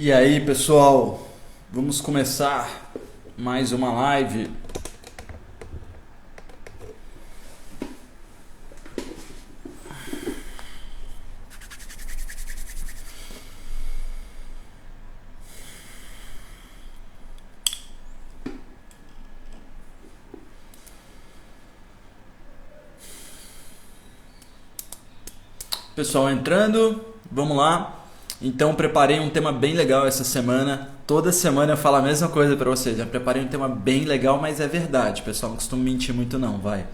E aí, pessoal, vamos começar mais uma live. Pessoal entrando, vamos lá. Então preparei um tema bem legal essa semana. Toda semana eu falo a mesma coisa para vocês. Eu preparei um tema bem legal, mas é verdade, pessoal. Não costumo mentir muito não, vai.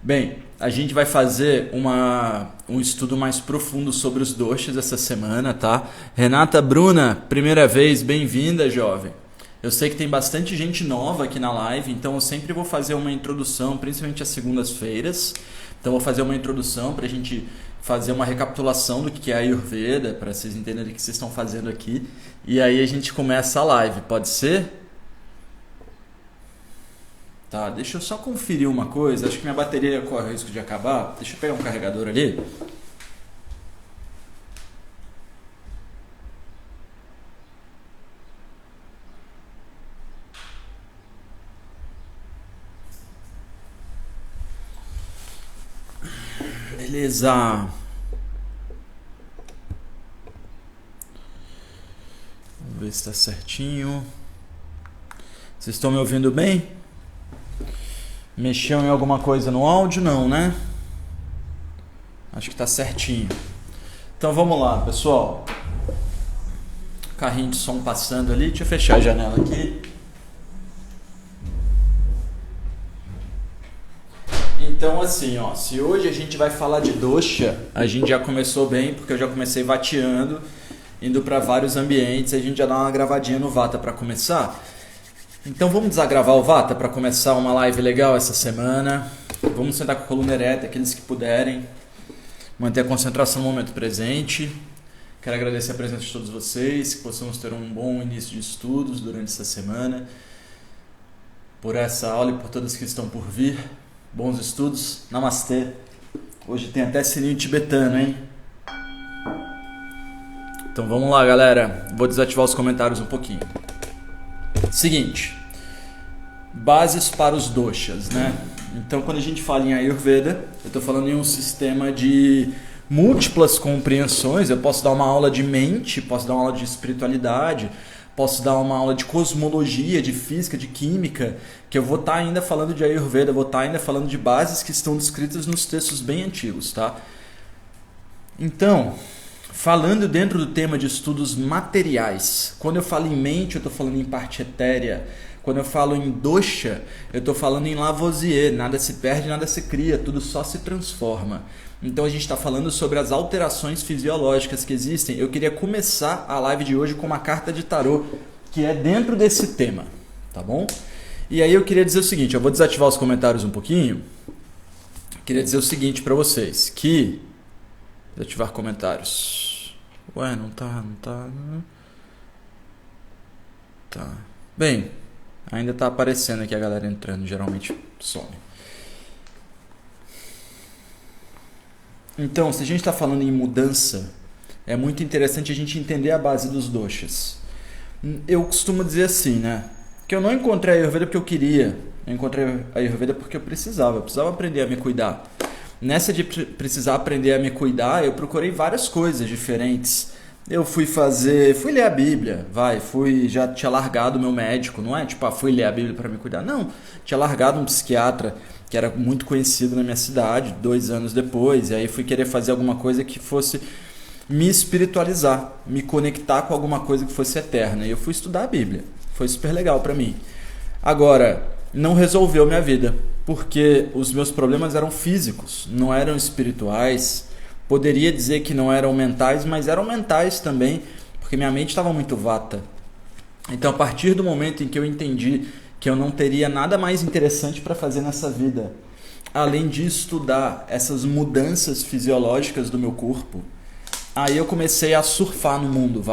Bem, a gente vai fazer um estudo mais profundo sobre os doshas essa semana, tá? Renata Bruna, primeira vez, bem-vinda, jovem. Eu sei que tem bastante gente nova aqui na live, então eu sempre vou fazer uma introdução, principalmente às segundas-feiras. Então eu vou fazer uma introdução para a gente fazer uma recapitulação do que é a Ayurveda, para vocês entenderem o que vocês estão fazendo aqui. E aí a gente começa a live, pode ser? Tá, deixa eu só conferir uma coisa. Acho que minha bateria corre o risco de acabar. Deixa eu pegar um carregador ali. Beleza. Vamos ver se está certinho. Vocês estão me ouvindo bem? Mexeu em alguma coisa no áudio? Não, né? Acho que está certinho. Então vamos lá, pessoal. Carrinho de som passando ali. Deixa eu fechar a janela aqui. Então assim, ó, se hoje a gente vai falar de dosha, a gente já começou bem, porque eu já comecei vateando, indo para vários ambientes, a gente já dá uma gravadinha no Vata para começar. Então vamos desagravar o Vata para começar uma live legal essa semana. Vamos sentar com a coluna ereta, aqueles que puderem. Manter a concentração no momento presente. Quero agradecer a presença de todos vocês, que possamos ter um bom início de estudos durante essa semana. Por essa aula e por todas que estão por vir. Bons estudos. Namastê. Hoje tem até sininho tibetano, hein? Então vamos lá, galera. Vou desativar os comentários um pouquinho. Seguinte. Bases para os doshas, né? Então quando a gente fala em Ayurveda, eu estou falando em um sistema de múltiplas compreensões. Eu posso dar uma aula de mente, posso dar uma aula de espiritualidade, posso dar uma aula de cosmologia, de física, de química, que eu vou estar ainda falando de Ayurveda, vou estar ainda falando de bases que estão descritas nos textos bem antigos, tá? Então, falando dentro do tema de estudos materiais, quando eu falo em mente, eu estou falando em parte etérea. Quando eu falo em dosha, eu estou falando em Lavoisier, nada se perde, nada se cria, tudo só se transforma. Então a gente está falando sobre as alterações fisiológicas que existem. Eu queria começar a live de hoje com uma carta de tarô, que é dentro desse tema, tá bom? E aí eu queria dizer o seguinte, eu vou desativar os comentários um pouquinho. Queria dizer o seguinte para vocês, que... Desativar comentários. Ué, não tá... Tá. Bem... Ainda está aparecendo aqui a galera entrando, geralmente some. Então, se a gente está falando em mudança, é muito interessante a gente entender a base dos doshas. Eu costumo dizer assim, né? Que eu não encontrei a Ayurveda porque eu queria. Eu encontrei a Ayurveda porque eu precisava aprender a me cuidar. Nessa de precisar aprender a me cuidar, eu procurei várias coisas diferentes. Eu fui ler a Bíblia, já tinha largado o meu médico, não é tipo, fui ler a Bíblia para me cuidar, não, tinha largado um psiquiatra que era muito conhecido na minha cidade, 2 anos depois, e aí fui querer fazer alguma coisa que fosse me espiritualizar, me conectar com alguma coisa que fosse eterna, e eu fui estudar a Bíblia, foi super legal para mim. Agora, não resolveu minha vida, porque os meus problemas eram físicos, não eram espirituais. Poderia dizer que não eram mentais, mas eram mentais também, porque minha mente estava muito vata. Então, a partir do momento em que eu entendi que eu não teria nada mais interessante para fazer nessa vida, além de estudar essas mudanças fisiológicas do meu corpo, aí eu comecei a surfar no mundo,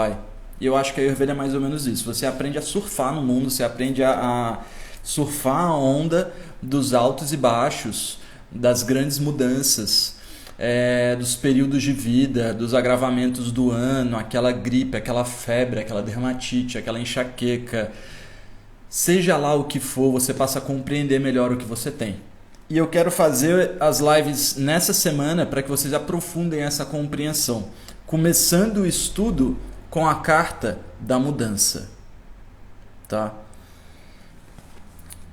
E eu acho que a Ayurveda é mais ou menos isso. Você aprende a surfar no mundo, você aprende a surfar a onda dos altos e baixos, das grandes mudanças. dos períodos de vida, dos agravamentos do ano, aquela gripe, aquela febre, aquela dermatite, aquela enxaqueca. Seja lá o que for, você passa a compreender melhor o que você tem. E eu quero fazer as lives nessa semana para que vocês aprofundem essa compreensão, começando o estudo com a carta da mudança. Tá?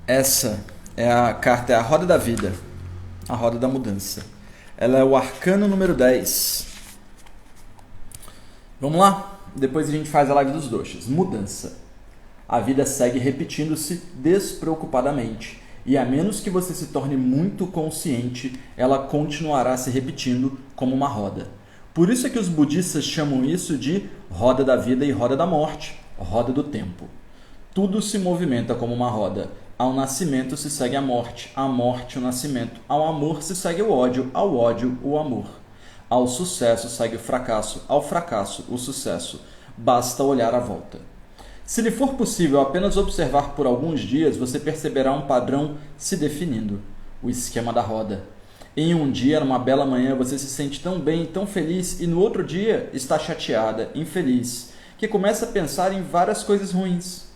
Essa é a carta, é a roda da vida, a roda da mudança. Ela é o arcano número 10. Vamos lá? Depois a gente faz a live dos doshas. Mudança. A vida segue repetindo-se despreocupadamente, e a menos que você se torne muito consciente, ela continuará se repetindo como uma roda. Por isso é que os budistas chamam isso de roda da vida e roda da morte, roda do tempo. Tudo se movimenta como uma roda. Ao nascimento se segue a morte o nascimento. Ao amor se segue o ódio, ao ódio o amor. Ao sucesso segue o fracasso, ao fracasso o sucesso. Basta olhar à volta. Se lhe for possível apenas observar por alguns dias, você perceberá um padrão se definindo, o esquema da roda. Em um dia, numa bela manhã, você se sente tão bem, tão feliz, e no outro dia está chateada, infeliz, que começa a pensar em várias coisas ruins.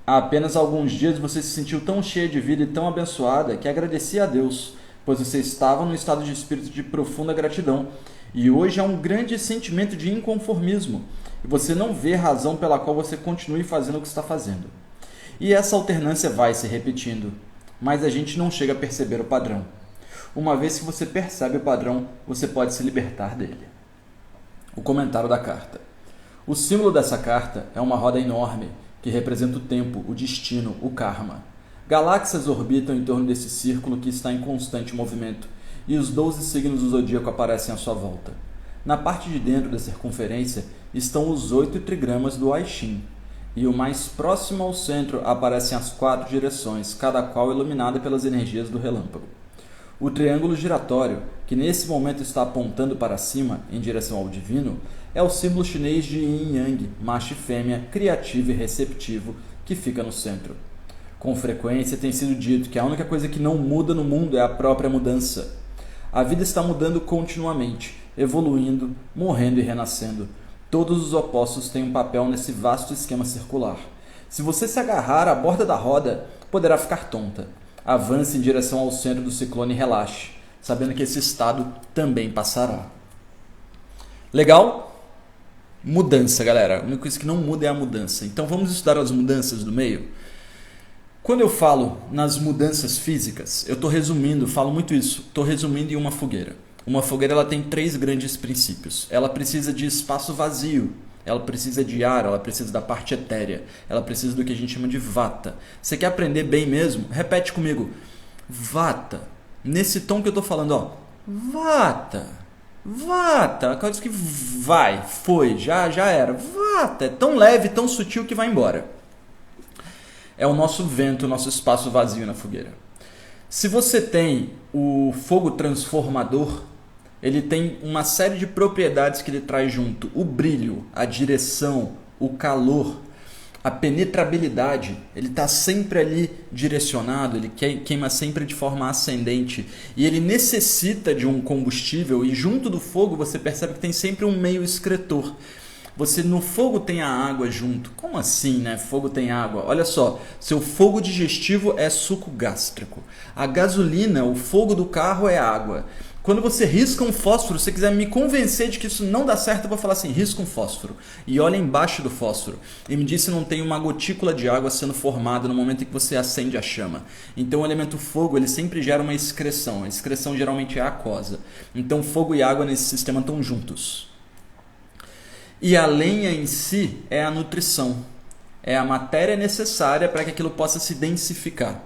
Há apenas alguns dias você se sentiu tão cheia de vida e tão abençoada que agradecia a Deus, pois você estava num estado de espírito de profunda gratidão, e hoje há um grande sentimento de inconformismo, e você não vê razão pela qual você continue fazendo o que está fazendo. E essa alternância vai se repetindo, mas a gente não chega a perceber o padrão. Uma vez que você percebe o padrão, você pode se libertar dele. O comentário da carta. O símbolo dessa carta é uma roda enorme, que representa o tempo, o destino, o karma. Galáxias orbitam em torno desse círculo que está em constante movimento, e os 12 signos do zodíaco aparecem à sua volta. Na parte de dentro da circunferência estão os 8 trigramas do I Ching, e o mais próximo ao centro aparecem as 4 direções, cada qual iluminada pelas energias do relâmpago. O triângulo giratório, que nesse momento está apontando para cima, em direção ao divino, é o símbolo chinês de Yin Yang, macho e fêmea, criativo e receptivo, que fica no centro. Com frequência tem sido dito que a única coisa que não muda no mundo é a própria mudança. A vida está mudando continuamente, evoluindo, morrendo e renascendo. Todos os opostos têm um papel nesse vasto esquema circular. Se você se agarrar à borda da roda, poderá ficar tonta. Avance em direção ao centro do ciclone e relaxe, sabendo que esse estado também passará. Legal? Mudança, galera. A única coisa que não muda é a mudança. Então vamos estudar as mudanças do meio? Quando eu falo nas mudanças físicas, eu estou resumindo, falo muito isso, estou resumindo em uma fogueira. Uma fogueira ela tem 3 grandes princípios. Ela precisa de espaço vazio, ela precisa de ar, ela precisa da parte etérea, ela precisa do que a gente chama de vata. Você quer aprender bem mesmo? Repete comigo. Vata. Nesse tom que eu estou falando, ó. Vata. Vata. Coisa que vai, foi, já era. Vata. É tão leve, tão sutil que vai embora. É o nosso vento, o nosso espaço vazio na fogueira. Se você tem o fogo transformador, ele tem uma série de propriedades que ele traz junto. O brilho, a direção, o calor, a penetrabilidade. Ele está sempre ali direcionado, ele queima sempre de forma ascendente. E ele necessita de um combustível e junto do fogo você percebe que tem sempre um meio excretor. Você no fogo tem a água junto. Como assim, né? Fogo tem água. Olha só, seu fogo digestivo é suco gástrico. A gasolina, o fogo do carro é água. Quando você risca um fósforo, se você quiser me convencer de que isso não dá certo, eu vou falar assim, risca um fósforo. E olha embaixo do fósforo. E me diz se não tem uma gotícula de água sendo formada no momento em que você acende a chama. Então o elemento fogo, ele sempre gera uma excreção. A excreção geralmente é aquosa. Então fogo e água nesse sistema estão juntos. E a lenha em si é a nutrição. É a matéria necessária para que aquilo possa se densificar.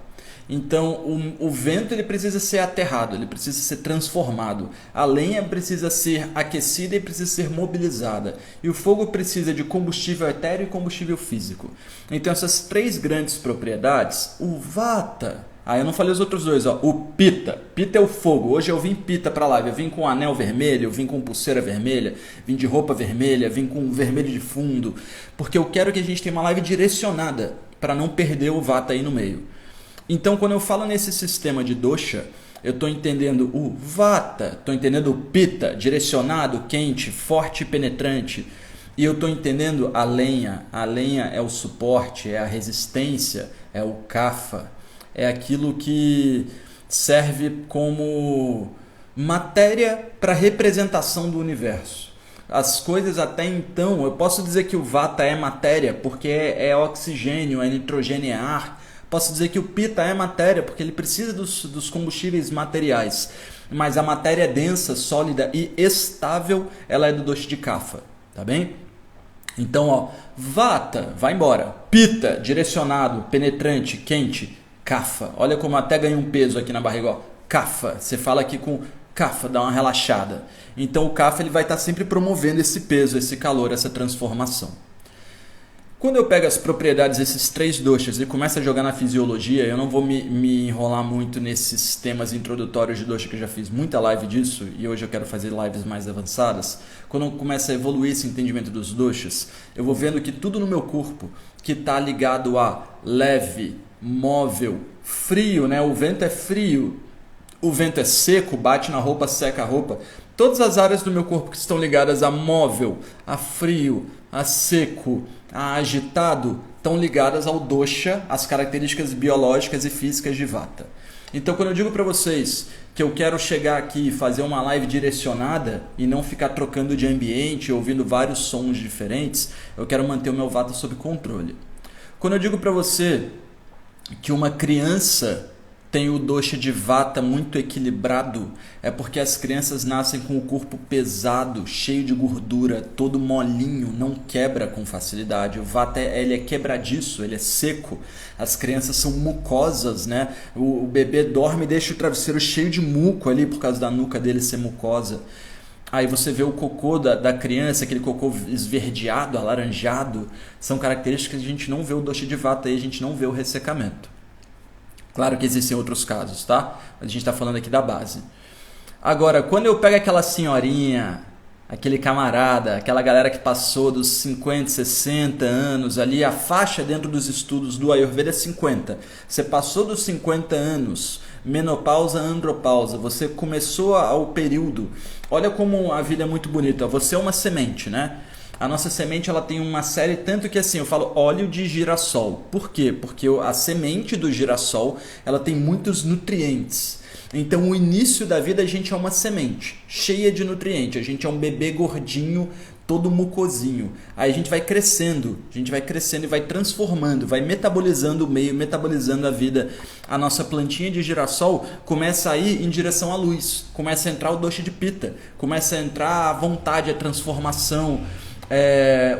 Então, o vento ele precisa ser aterrado, ele precisa ser transformado. A lenha precisa ser aquecida e precisa ser mobilizada. E o fogo precisa de combustível etéreo e combustível físico. Então, essas 3 grandes propriedades, o vata... eu não falei os outros 2, ó. O pita. Pita é o fogo. Hoje eu vim pita para lá. Eu vim com anel vermelho, eu vim com pulseira vermelha, vim de roupa vermelha, vim com vermelho de fundo. Porque eu quero que a gente tenha uma live direcionada para não perder o vata aí no meio. Então, quando eu falo nesse sistema de dosha, eu estou entendendo o vata, estou entendendo o pitta, direcionado, quente, forte e penetrante. E eu estou entendendo a lenha. A lenha é o suporte, é a resistência, é o kapha. É aquilo que serve como matéria para representação do universo. As coisas até então, eu posso dizer que o vata é matéria porque é oxigênio, é nitrogênio, é ar. Posso dizer que o pitta é matéria porque ele precisa dos combustíveis materiais. Mas a matéria densa, sólida e estável, ela é do dosha de kapha, tá bem? Então, ó, vata, vai embora. Pitta, direcionado, penetrante, quente, kapha. Olha como até ganha um peso aqui na barriga, ó. Kapha. Você fala aqui com kapha, dá uma relaxada. Então o kapha ele vai estar sempre promovendo esse peso, esse calor, essa transformação. Quando eu pego as propriedades desses 3 doshas e começo a jogar na fisiologia, eu não vou me enrolar muito nesses temas introdutórios de dosha, que eu já fiz muita live disso e hoje eu quero fazer lives mais avançadas. Quando eu começo a evoluir esse entendimento dos doshas, eu vou vendo que tudo no meu corpo que está ligado a leve, móvel, frio, né? O vento é frio, o vento é seco, bate na roupa, seca a roupa. Todas as áreas do meu corpo que estão ligadas a móvel, a frio, a seco, a agitado, estão ligadas ao dosha, às características biológicas e físicas de vata. Então, quando eu digo para vocês que eu quero chegar aqui e fazer uma live direcionada e não ficar trocando de ambiente, ouvindo vários sons diferentes, eu quero manter o meu vata sob controle. Quando eu digo para você que uma criança tem o dosha de vata muito equilibrado, é porque as crianças nascem com o corpo pesado, cheio de gordura, todo molinho, não quebra com facilidade. O vata ele é quebradiço, ele é seco. As crianças são mucosas, né? O bebê dorme e deixa o travesseiro cheio de muco ali por causa da nuca dele ser mucosa. Aí você vê o cocô da criança, aquele cocô esverdeado, alaranjado. São características que a gente não vê o dosha de vata e a gente não vê o ressecamento. Claro que existem outros casos, tá? Mas a gente está falando aqui da base. Agora, quando eu pego aquela senhorinha, aquele camarada, aquela galera que passou dos 50, 60 anos ali, a faixa dentro dos estudos do Ayurveda é 50. Você passou dos 50 anos, menopausa, andropausa, você começou o período. Olha como a vida é muito bonita. Você é uma semente, né? A nossa semente ela tem uma série, tanto que assim, eu falo óleo de girassol. Por quê? Porque a semente do girassol ela tem muitos nutrientes. Então o início da vida a gente é uma semente, cheia de nutrientes. A gente é um bebê gordinho, todo mucosinho. Aí a gente vai crescendo e vai transformando, vai metabolizando o meio, metabolizando a vida. A nossa plantinha de girassol começa a ir em direção à luz, começa a entrar o dosha de pitta, começa a entrar a vontade, a transformação,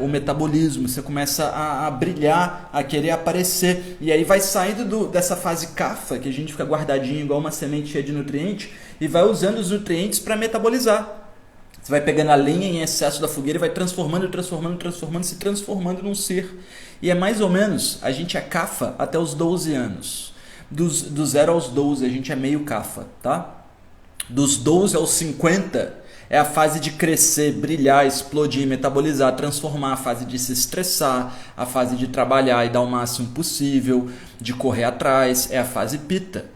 o metabolismo, você começa a brilhar, a querer aparecer, e aí vai saindo dessa fase kapha, que a gente fica guardadinho igual uma semente cheia de nutrientes, e vai usando os nutrientes para metabolizar. Você vai pegando a lenha em excesso da fogueira e vai transformando, se transformando num ser. E é mais ou menos, a gente é kapha até os 12 anos. Do 0 aos 12 a gente é meio kapha, tá? Dos 12 aos 50 é a fase de crescer, brilhar, explodir, metabolizar, transformar, a fase de se estressar, a fase de trabalhar e dar o máximo possível, de correr atrás, é a fase pitta.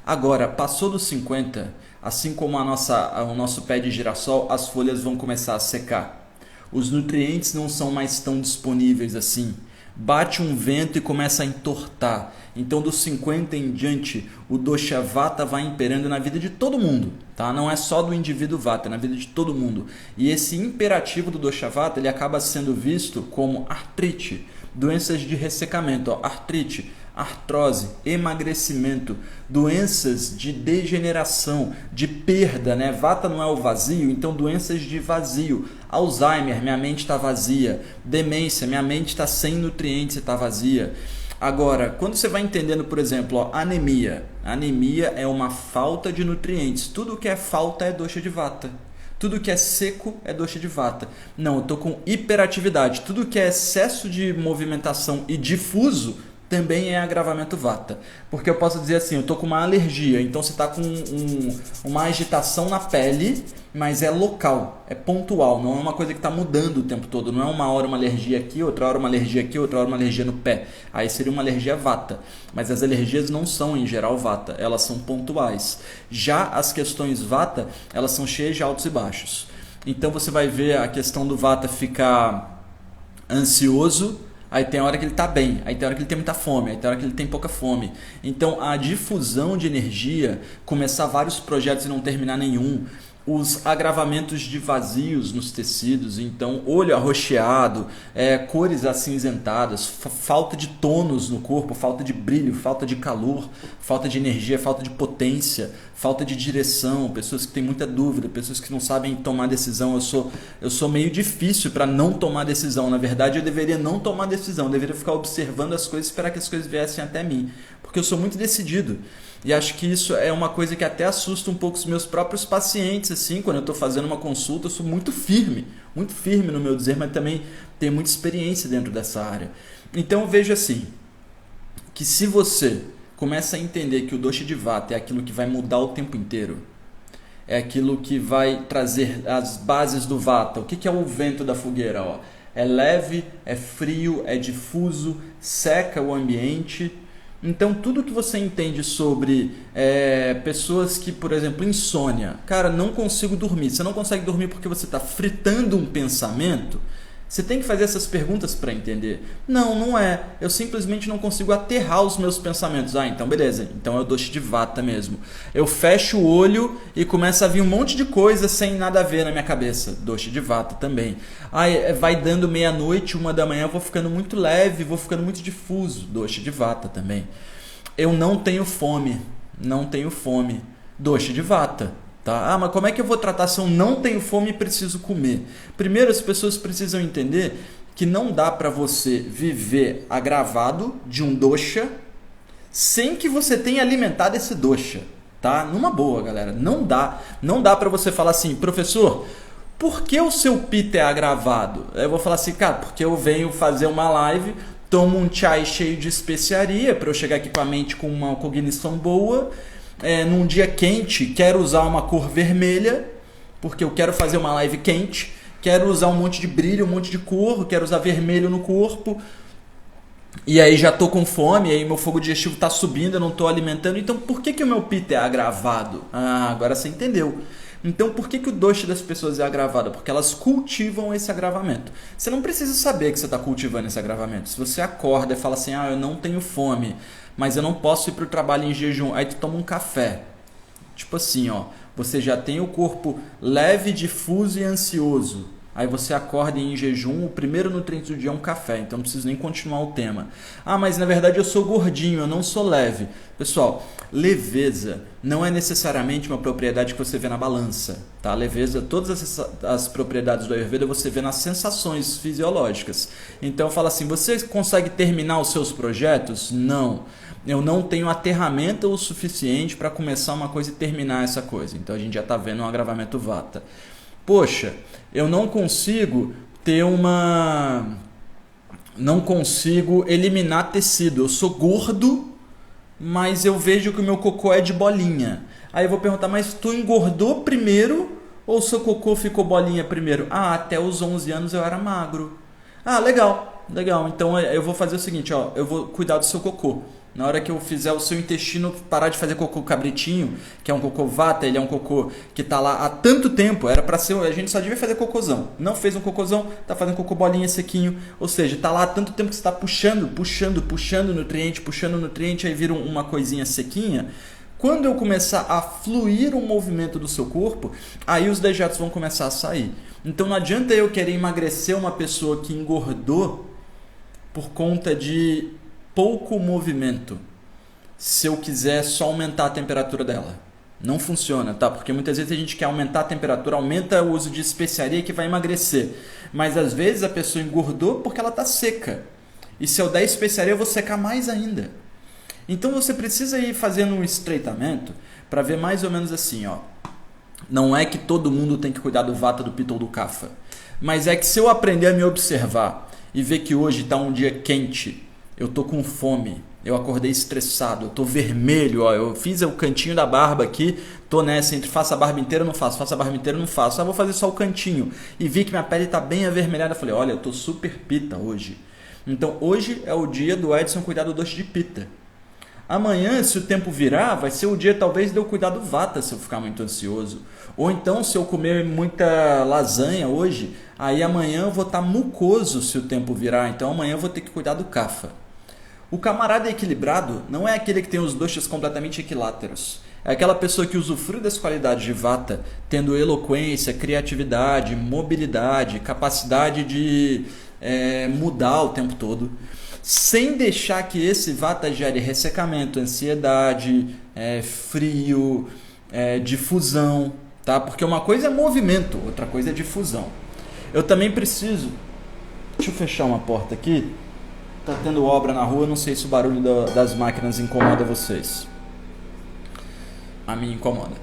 Agora, passou dos 50, assim como o nosso pé de girassol, as folhas vão começar a secar. Os nutrientes não são mais tão disponíveis assim. Bate um vento e começa a entortar. Então, dos 50 em diante, o dosha vata vai imperando na vida de todo mundo, tá? Não é só do indivíduo vata, é na vida de todo mundo. E esse imperativo do dosha vata, ele acaba sendo visto como artrite, doenças de ressecamento, ó, artrite, artrose, emagrecimento, doenças de degeneração, de perda, né? Vata não é o vazio, então doenças de vazio. Alzheimer, minha mente está vazia. Demência, minha mente está sem nutrientes e está vazia. Agora, quando você vai entendendo, por exemplo, ó, anemia. Anemia é uma falta de nutrientes. Tudo que é falta é dosha de vata. Tudo que é seco é dosha de vata. Não, eu estou com hiperatividade. Tudo que é excesso de movimentação e difuso também é agravamento vata. Porque eu posso dizer assim, eu tô com uma alergia, então você tá com uma agitação na pele, mas é local, é pontual, não é uma coisa que está mudando o tempo todo, não é uma hora uma alergia aqui, outra hora uma alergia aqui, outra hora uma alergia no pé. Aí seria uma alergia vata, mas as alergias não são em geral vata, elas são pontuais. Já as questões vata, elas são cheias de altos e baixos. Então você vai ver a questão do vata ficar ansioso, aí tem a hora que ele está bem, aí tem a hora que ele tem muita fome, aí tem a hora que ele tem pouca fome. Então a difusão de energia, começar vários projetos e não terminar nenhum, os agravamentos de vazios nos tecidos, então olho arroxeado, cores acinzentadas, falta de tônus no corpo, falta de brilho, falta de calor, falta de energia, falta de potência, falta de direção, pessoas que têm muita dúvida, pessoas que não sabem tomar decisão. Eu sou meio difícil para não tomar decisão. Na verdade, eu deveria não tomar decisão, eu deveria ficar observando as coisas e esperar que as coisas viessem até mim, porque eu sou muito decidido. E acho que isso é uma coisa que até assusta um pouco os meus próprios pacientes, assim, quando eu estou fazendo uma consulta, eu sou muito firme no meu dizer, mas também tenho muita experiência dentro dessa área. Então eu vejo assim, que se você começa a entender que o dosha de vata é aquilo que vai mudar o tempo inteiro, é aquilo que vai trazer as bases do vata. O que é o vento da fogueira? Ó? É leve, é frio, é difuso, seca o ambiente. Então, tudo que você entende sobre pessoas que, por exemplo, insônia, cara, não consigo dormir. Você não consegue dormir porque você está fritando um pensamento? Você tem que fazer essas perguntas para entender. Não é. Eu simplesmente não consigo aterrar os meus pensamentos. Ah, então beleza. Então eu dosha de vata mesmo. Eu fecho o olho e começa a vir um monte de coisa sem nada a ver na minha cabeça. Dosha de vata também. Vai dando meia-noite, 1h, eu vou ficando muito leve, vou ficando muito difuso. Dosha de vata também. Eu não tenho fome. Dosha de vata. Tá? Mas como é que eu vou tratar se eu não tenho fome e preciso comer? Primeiro, as pessoas precisam entender que não dá para você viver agravado de um dosha sem que você tenha alimentado esse dosha. Tá? Numa boa, galera. Não dá para você falar assim, professor, por que o seu pita é agravado? Eu vou falar assim, cara, porque eu venho fazer uma live, tomo um chai cheio de especiaria para eu chegar aqui com a mente com uma cognição boa. Num dia quente, quero usar uma cor vermelha, porque eu quero fazer uma live quente, quero usar um monte de brilho, um monte de cor, quero usar vermelho no corpo, e aí já tô com fome, aí meu fogo digestivo tá subindo, eu não tô alimentando. Então por que o meu pita é agravado? Agora você entendeu. Então por que o dosha das pessoas é agravado? Porque elas cultivam esse agravamento. Você não precisa saber que você está cultivando esse agravamento. Se você acorda e fala assim, eu não tenho fome, mas eu não posso ir para o trabalho em jejum, aí tu toma um café. Tipo assim, você já tem o corpo leve, difuso e ansioso. Aí você acorda em jejum, o primeiro nutriente do dia é um café, então não preciso nem continuar o tema. Mas na verdade eu sou gordinho, eu não sou leve. Pessoal, leveza não é necessariamente uma propriedade que você vê na balança. Tá? Leveza, todas as propriedades do Ayurveda você vê nas sensações fisiológicas. Então fala assim, você consegue terminar os seus projetos? Não. Eu não tenho aterramento o suficiente para começar uma coisa e terminar essa coisa. Então a gente já está vendo um agravamento vata. Poxa, eu não consigo não consigo eliminar tecido. Eu sou gordo, mas eu vejo que o meu cocô é de bolinha. Aí eu vou perguntar, mas tu engordou primeiro ou seu cocô ficou bolinha primeiro? Até os 11 anos eu era magro. Legal. Então eu vou fazer o seguinte, eu vou cuidar do seu cocô. Na hora que eu fizer o seu intestino parar de fazer cocô cabritinho, que é um cocô vata, ele é um cocô que está lá há tanto tempo, era para ser, a gente só devia fazer cocôzão. Não fez um cocôzão, está fazendo cocô bolinha sequinho, ou seja, está lá há tanto tempo que você está puxando nutriente, aí vira uma coisinha sequinha. Quando eu começar a fluir um movimento do seu corpo, aí os dejetos vão começar a sair. Então não adianta eu querer emagrecer uma pessoa que engordou por conta de pouco movimento, se eu quiser só aumentar a temperatura dela. Não funciona, tá? Porque muitas vezes a gente quer aumentar a temperatura, aumenta o uso de especiaria que vai emagrecer. Mas às vezes a pessoa engordou porque ela está seca. E se eu der especiaria, eu vou secar mais ainda. Então você precisa ir fazendo um estreitamento para ver mais ou menos assim, Não é que todo mundo tem que cuidar do vata, do pitta ou do kapha. Mas é que se eu aprender a me observar e ver que hoje está um dia quente, eu tô com fome, eu acordei estressado, eu tô vermelho, ó, eu fiz o cantinho da barba aqui, tô nessa entre faço a barba inteira ou não faço, faço a barba inteira ou não faço, vou fazer só o cantinho, e vi que minha pele tá bem avermelhada, falei, olha, eu tô super pita hoje. Então hoje é o dia do Edson cuidar do doce de pita. Amanhã, se o tempo virar, vai ser o dia talvez de eu cuidar do vata se eu ficar muito ansioso. Ou então, se eu comer muita lasanha hoje, aí amanhã eu vou estar mucoso se o tempo virar. Então amanhã eu vou ter que cuidar do kapha. O camarada equilibrado não é aquele que tem os doshas completamente equiláteros. É aquela pessoa que usufrui das qualidades de vata, tendo eloquência, criatividade, mobilidade, capacidade de mudar o tempo todo, sem deixar que esse vata gere ressecamento, ansiedade, frio, difusão, tá? Porque uma coisa é movimento, outra coisa é difusão. Eu também preciso... Deixa eu fechar uma porta aqui. Tá tendo obra na rua, não sei se o barulho das máquinas incomoda vocês. A mim incomoda.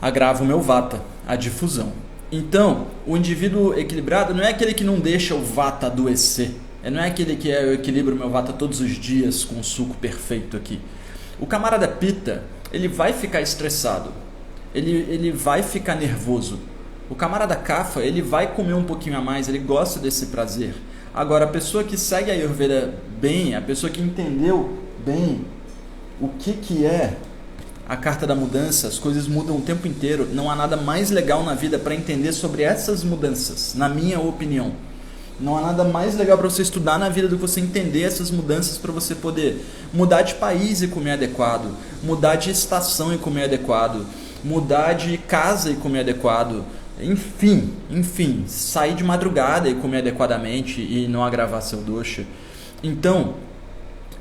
Agrava o meu vata, a difusão. Então, o indivíduo equilibrado não é aquele que não deixa o vata adoecer. Não é aquele que eu equilibro meu vata todos os dias com o suco perfeito aqui. O camarada pita, ele vai ficar estressado. Ele vai ficar nervoso. O camarada kapha, ele vai comer um pouquinho a mais, ele gosta desse prazer. Agora, a pessoa que segue a Ayurveda bem, a pessoa que entendeu bem o que é a carta da mudança, as coisas mudam o tempo inteiro. Não há nada mais legal na vida para entender sobre essas mudanças, na minha opinião. Não há nada mais legal para você estudar na vida do que você entender essas mudanças para você poder mudar de país e comer adequado, mudar de estação e comer adequado, mudar de casa e comer adequado. Enfim, sair de madrugada e comer adequadamente e não agravar seu dosha. Então,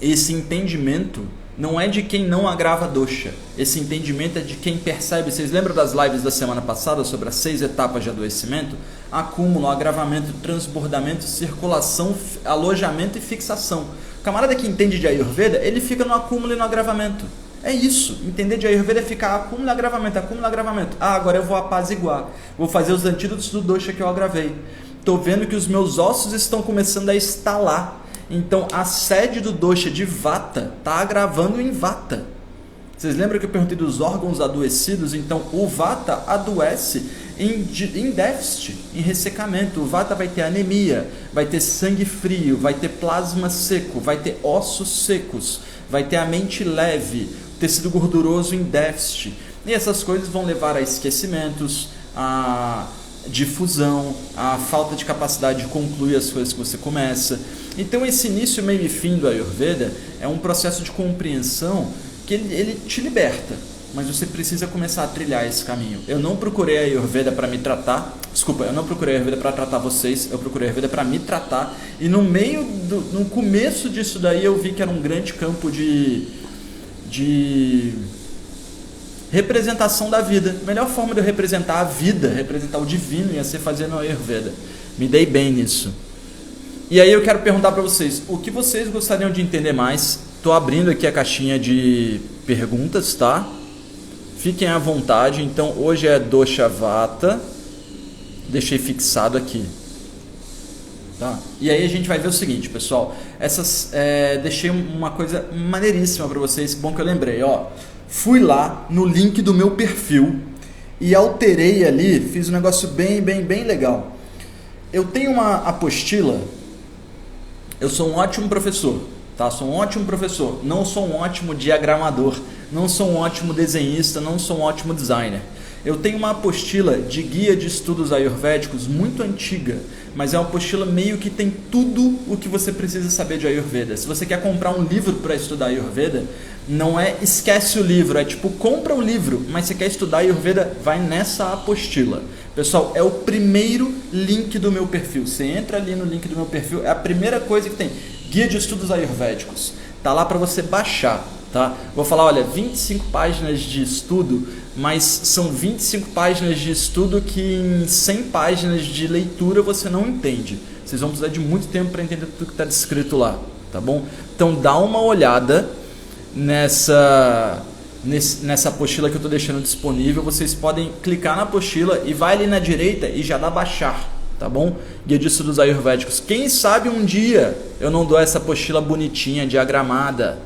esse entendimento não é de quem não agrava dosha. Esse entendimento é de quem percebe. Vocês lembram das lives da semana passada sobre as 6 etapas de adoecimento? Acúmulo, agravamento, transbordamento, circulação, alojamento e fixação. O camarada que entende de Ayurveda, ele fica no acúmulo e no agravamento. É isso, entender de Ayurveda é ficar acúmulo e agravamento, acúmulo e agravamento. Agora eu vou apaziguar, vou fazer os antídotos do dosha que eu agravei. Estou vendo que os meus ossos estão começando a estalar. Então a sede do dosha de vata está agravando em vata. Vocês lembram que eu perguntei dos órgãos adoecidos? Então o vata adoece em déficit, em ressecamento. O vata vai ter anemia, vai ter sangue frio, vai ter plasma seco, vai ter ossos secos, vai ter a mente leve, tecido gorduroso em déficit. E essas coisas vão levar a esquecimentos, a difusão, a falta de capacidade de concluir as coisas que você começa. Então esse início, meio e fim do Ayurveda é um processo de compreensão que ele te liberta, mas você precisa começar a trilhar esse caminho. Eu não procurei a Ayurveda para me tratar, eu não procurei a Ayurveda para tratar vocês, eu procurei a Ayurveda para me tratar, e no começo disso daí eu vi que era um grande campo de representação da vida. A melhor forma de eu representar a vida, representar o divino, ia ser fazendo a Ayurveda. Me dei bem nisso. E aí eu quero perguntar para vocês, o que vocês gostariam de entender mais? Estou abrindo aqui a caixinha de perguntas, tá? Fiquem à vontade. Então hoje é dosha vata. Deixei fixado aqui. Tá? E aí a gente vai ver o seguinte, pessoal. Deixei uma coisa maneiríssima para vocês. Bom que eu lembrei, ó. Fui lá no link do meu perfil e alterei ali, fiz um negócio bem legal. Eu tenho uma apostila. Eu sou um ótimo professor, tá? Sou um ótimo professor. Não sou um ótimo diagramador. Não sou um ótimo desenhista. Não sou um ótimo designer. Eu tenho uma apostila de guia de estudos ayurvédicos muito antiga, mas é uma apostila meio que tem tudo o que você precisa saber de Ayurveda. Se você quer comprar um livro para estudar Ayurveda, não é esquece o livro, é tipo compra o livro, mas você quer estudar Ayurveda, vai nessa apostila. Pessoal, é o primeiro link do meu perfil. Você entra ali no link do meu perfil, é a primeira coisa que tem. Guia de estudos ayurvédicos. Tá lá para você baixar. Tá? Vou falar, olha, 25 páginas de estudo, mas são 25 páginas de estudo que em 100 páginas de leitura você não entende. Vocês vão precisar de muito tempo para entender tudo que está descrito lá, tá bom? Então dá uma olhada nessa apostila que eu estou deixando disponível. Vocês podem clicar na apostila e vai ali na direita e já dá baixar. tá bom? Guia de Estudos Ayurvédicos. Quem sabe um dia eu não dou essa apostila bonitinha, diagramada.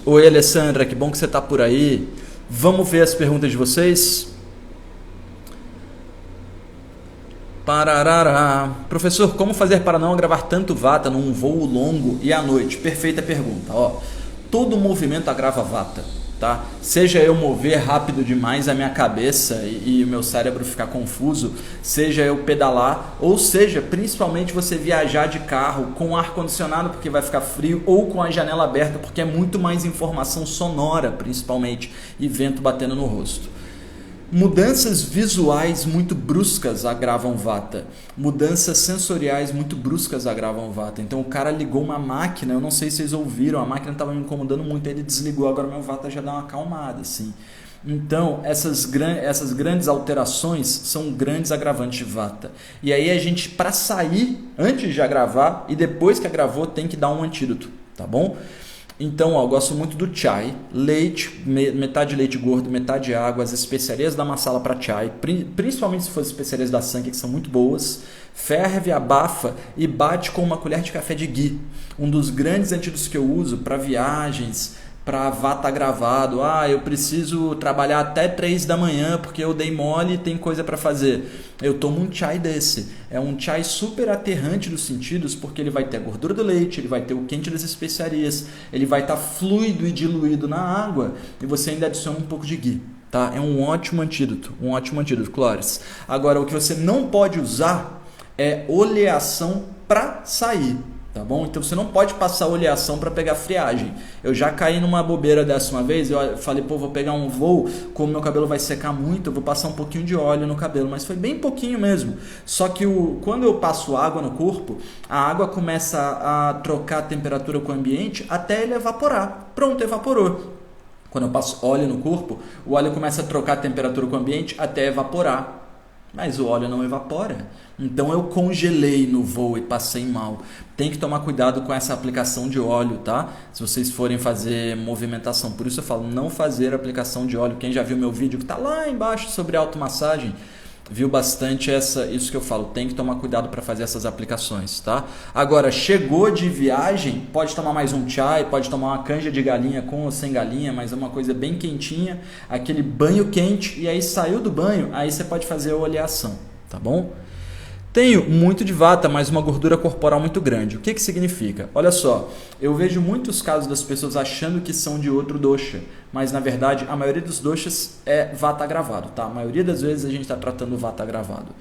Oi, Alessandra, que bom que você está por aí. Vamos ver as perguntas de vocês? Pararará. Professor, como fazer para não gravar tanto vata num voo longo e à noite? Perfeita pergunta. Ó, todo movimento agrava vata, tá? Seja eu mover rápido demais a minha cabeça e o meu cérebro ficar confuso, seja eu pedalar, ou seja, principalmente você viajar de carro com ar condicionado porque vai ficar frio, ou com a janela aberta porque é muito mais informação sonora, principalmente, e vento batendo no rosto. Mudanças visuais muito bruscas agravam vata. Mudanças sensoriais muito bruscas agravam vata. Então o cara ligou uma máquina, eu não sei se vocês ouviram, a máquina estava me incomodando muito, ele desligou, agora meu vata já dá uma acalmada, assim. Então essas grandes alterações são grandes agravantes de vata. E aí a gente, para sair, antes de agravar e depois que agravou, tem que dar um antídoto, tá bom? Então, ó, eu gosto muito do chai, leite, metade leite gordo, metade água, as especiarias da masala para chai, principalmente se for as especiarias da Sankhya, que são muito boas. Ferve, abafa e bate com uma colher de café de ghee. Um dos grandes antídotos que eu uso para viagens, para vata agravado. Ah, eu preciso trabalhar até 3 da manhã porque eu dei mole e tem coisa para fazer. Eu tomo um chai desse. É um chai super aterrante dos sentidos porque ele vai ter a gordura do leite, ele vai ter o quente das especiarias, ele vai estar fluido e diluído na água e você ainda adiciona um pouco de ghee. Tá? É um ótimo antídoto, Clóris. Agora, o que você não pode usar é oleação para sair. Tá bom? Então você não pode passar oleação para pegar friagem. Eu já caí numa bobeira dessa uma vez, eu falei, pô, vou pegar um voo, como meu cabelo vai secar muito, eu vou passar um pouquinho de óleo no cabelo, mas foi bem pouquinho mesmo. Só que quando eu passo água no corpo, a água começa a trocar a temperatura com o ambiente até ele evaporar. Pronto, evaporou. Quando eu passo óleo no corpo, o óleo começa a trocar a temperatura com o ambiente até evaporar. Mas o óleo não evapora. Então eu congelei no voo e passei mal. Tem que tomar cuidado com essa aplicação de óleo, tá? Se vocês forem fazer movimentação. Por isso eu falo, não fazer aplicação de óleo. Quem já viu meu vídeo que está lá embaixo sobre automassagem, viu bastante isso que eu falo. Tem que tomar cuidado para fazer essas aplicações, tá? Agora, chegou de viagem, pode tomar mais um chai, pode tomar uma canja de galinha com ou sem galinha, mas é uma coisa bem quentinha, aquele banho quente, e aí saiu do banho, aí você pode fazer a oleação, tá bom? Tenho muito de vata, mas uma gordura corporal muito grande. O que significa? Olha só, eu vejo muitos casos das pessoas achando que são de outro dosha, mas na verdade a maioria dos doshas é vata agravado, tá? A maioria das vezes a gente está tratando vata agravado.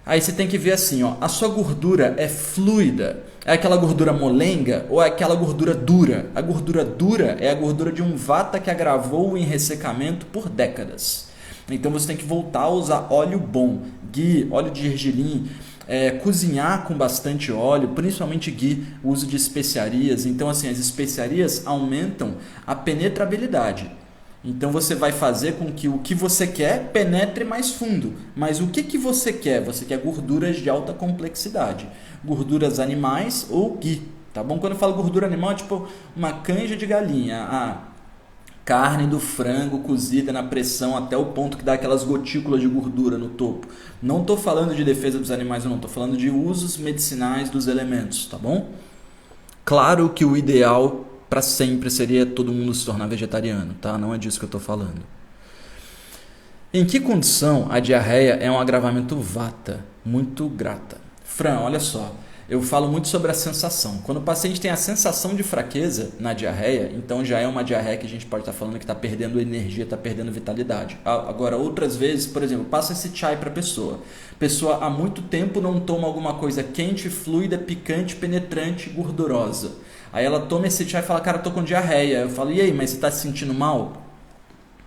Aí você tem que ver assim, ó, a sua gordura é fluida, é aquela gordura molenga ou é aquela gordura dura? A gordura dura é a gordura de um vata que agravou em ressecamento por décadas. Então você tem que voltar a usar óleo bom, ghee, óleo de gergelim, cozinhar com bastante óleo, principalmente ghee, uso de especiarias. Então assim, as especiarias aumentam a penetrabilidade. Então você vai fazer com que o que você quer penetre mais fundo. Mas o que você quer? Você quer gorduras de alta complexidade. Gorduras animais ou ghee, tá bom? Quando eu falo gordura animal, é tipo uma canja de galinha, carne do frango cozida na pressão até o ponto que dá aquelas gotículas de gordura no topo. Não estou falando de defesa dos animais, não. Estou falando de usos medicinais dos elementos, tá bom? Claro que o ideal para sempre seria todo mundo se tornar vegetariano, tá? Não é disso que eu estou falando. Em que condição a diarreia é um agravamento vata? Muito grata. Fran, olha só. Eu falo muito sobre a sensação. Quando o paciente tem a sensação de fraqueza na diarreia, então já é uma diarreia que a gente pode estar falando que está perdendo energia, está perdendo vitalidade. Agora, outras vezes, por exemplo, passa esse chai para a pessoa. A pessoa há muito tempo não toma alguma coisa quente, fluida, picante, penetrante, gordurosa. Aí ela toma esse chai e fala, cara, eu tô com diarreia. Eu falo, e aí, mas você está se sentindo mal?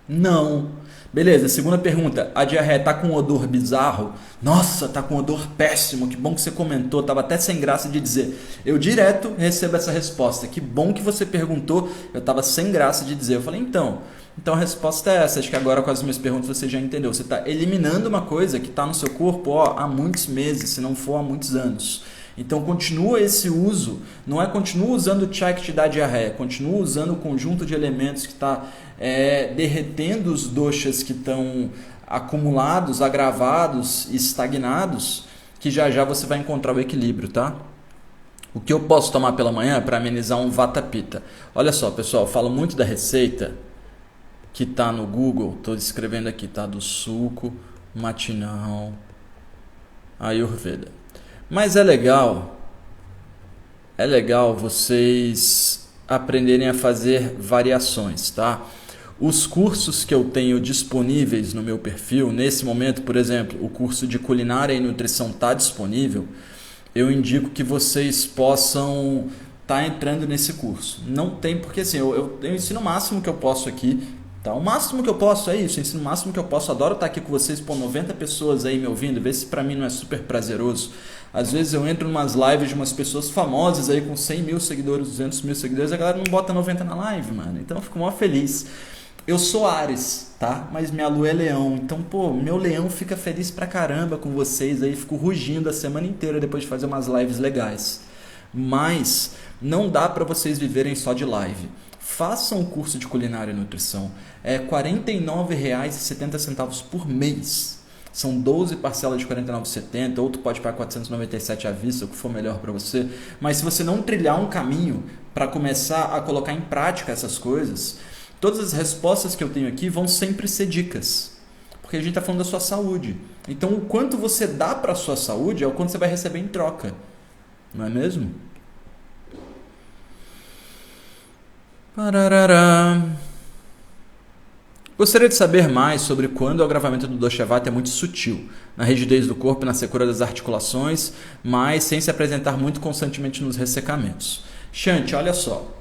Não. Beleza, segunda pergunta, a diarreia tá com um odor bizarro? Nossa, tá com um odor péssimo, que bom que você comentou, tava até sem graça de dizer. Eu direto recebo essa resposta, que bom que você perguntou, eu tava sem graça de dizer. Eu falei, então a resposta é essa, acho que agora com as minhas perguntas você já entendeu. Você tá eliminando uma coisa que tá no seu corpo há muitos meses, se não for há muitos anos. Então continua esse uso, não é continua usando o chai que te dá diarreia, continua usando o conjunto de elementos que está derretendo os doshas que estão acumulados, agravados, estagnados, que já já você vai encontrar o equilíbrio, tá? O que eu posso tomar pela manhã para amenizar um Vata Pitta? Olha só, pessoal, eu falo muito da receita que tá no Google, estou escrevendo aqui, tá? Do suco matinal Ayurveda. Mas é legal vocês aprenderem a fazer variações, tá? Os cursos que eu tenho disponíveis no meu perfil, nesse momento, por exemplo, o curso de culinária e nutrição está disponível, eu indico que vocês possam estar entrando nesse curso. Não tem, porque assim, eu ensino o máximo que eu posso aqui, tá? O máximo que eu posso é isso, eu ensino o máximo que eu posso, adoro estar aqui com vocês, 90 pessoas aí me ouvindo, vê se pra mim não é super prazeroso. Às vezes eu entro em umas lives de umas pessoas famosas aí com 100 mil seguidores, 200 mil seguidores, a galera não bota 90 na live, mano, então eu fico mó feliz. Eu sou Áries, tá? Mas minha lua é leão. Então, pô, meu leão fica feliz pra caramba com vocês aí. Fico rugindo a semana inteira depois de fazer umas lives legais. Mas não dá pra vocês viverem só de live. Façam um curso de culinária e nutrição. É R$ 49,70 por mês. São 12 parcelas de R$ 49,70. Ou tu pode pagar R$ 497 à vista, o que for melhor pra você. Mas se você não trilhar um caminho pra começar a colocar em prática essas coisas... Todas as respostas que eu tenho aqui vão sempre ser dicas, porque a gente está falando da sua saúde. Então, o quanto você dá para a sua saúde é o quanto você vai receber em troca, não é mesmo? Pararará. Gostaria de saber mais sobre quando o agravamento do dosha vata é muito sutil, na rigidez do corpo e na secura das articulações, mas sem se apresentar muito constantemente nos ressecamentos. Shanti, olha só.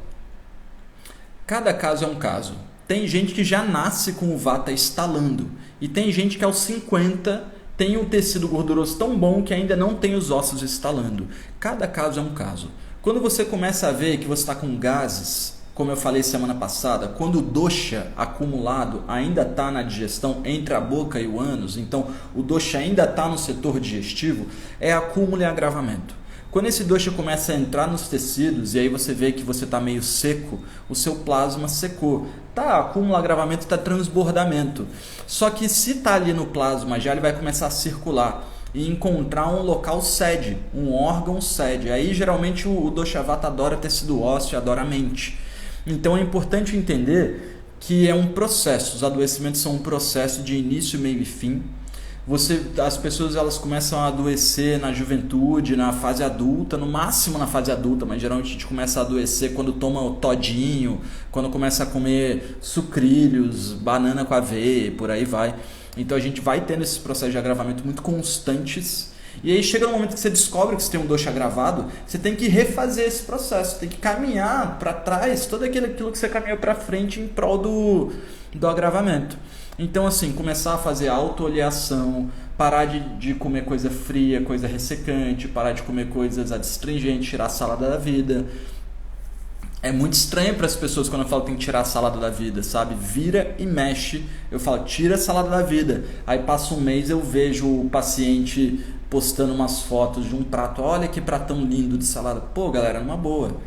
Cada caso é um caso. Tem gente que já nasce com o vata estalando. E tem gente que aos 50 tem um tecido gorduroso tão bom que ainda não tem os ossos estalando. Cada caso é um caso. Quando você começa a ver que você está com gases, como eu falei semana passada, quando o dosha acumulado ainda está na digestão entre a boca e o ânus, então o dosha ainda está no setor digestivo, é acúmulo e agravamento. Quando esse dosha começa a entrar nos tecidos e aí você vê que você está meio seco, o seu plasma secou. Tá, acúmulo, agravamento, está transbordamento. Só que se está ali no plasma já ele vai começar a circular e encontrar um local sede, um órgão sede. Aí geralmente o dosha vata adora tecido ósseo, adora a mente. Então é importante entender que é um processo, os adoecimentos são um processo de início, meio e fim. As pessoas elas começam a adoecer na juventude, na fase adulta, no máximo na fase adulta, mas geralmente a gente começa a adoecer quando toma o todinho, quando começa a comer sucrilhos, banana com aveia, por aí vai. Então a gente vai tendo esses processos de agravamento muito constantes. E aí chega no momento que você descobre que você tem um dosha agravado, você tem que refazer esse processo, tem que caminhar para trás todo aquilo que você caminhou para frente em prol do agravamento. Então, assim, começar a fazer autooliação, parar de comer coisa fria, coisa ressecante, parar de comer coisas adstringentes, tirar a salada da vida. É muito estranho para as pessoas quando eu falo que tem que tirar a salada da vida, sabe? Vira e mexe, eu falo, tira a salada da vida. Aí passa um mês, eu vejo o paciente postando umas fotos de um prato. Olha que pratão lindo de salada. Pô, galera, numa boa.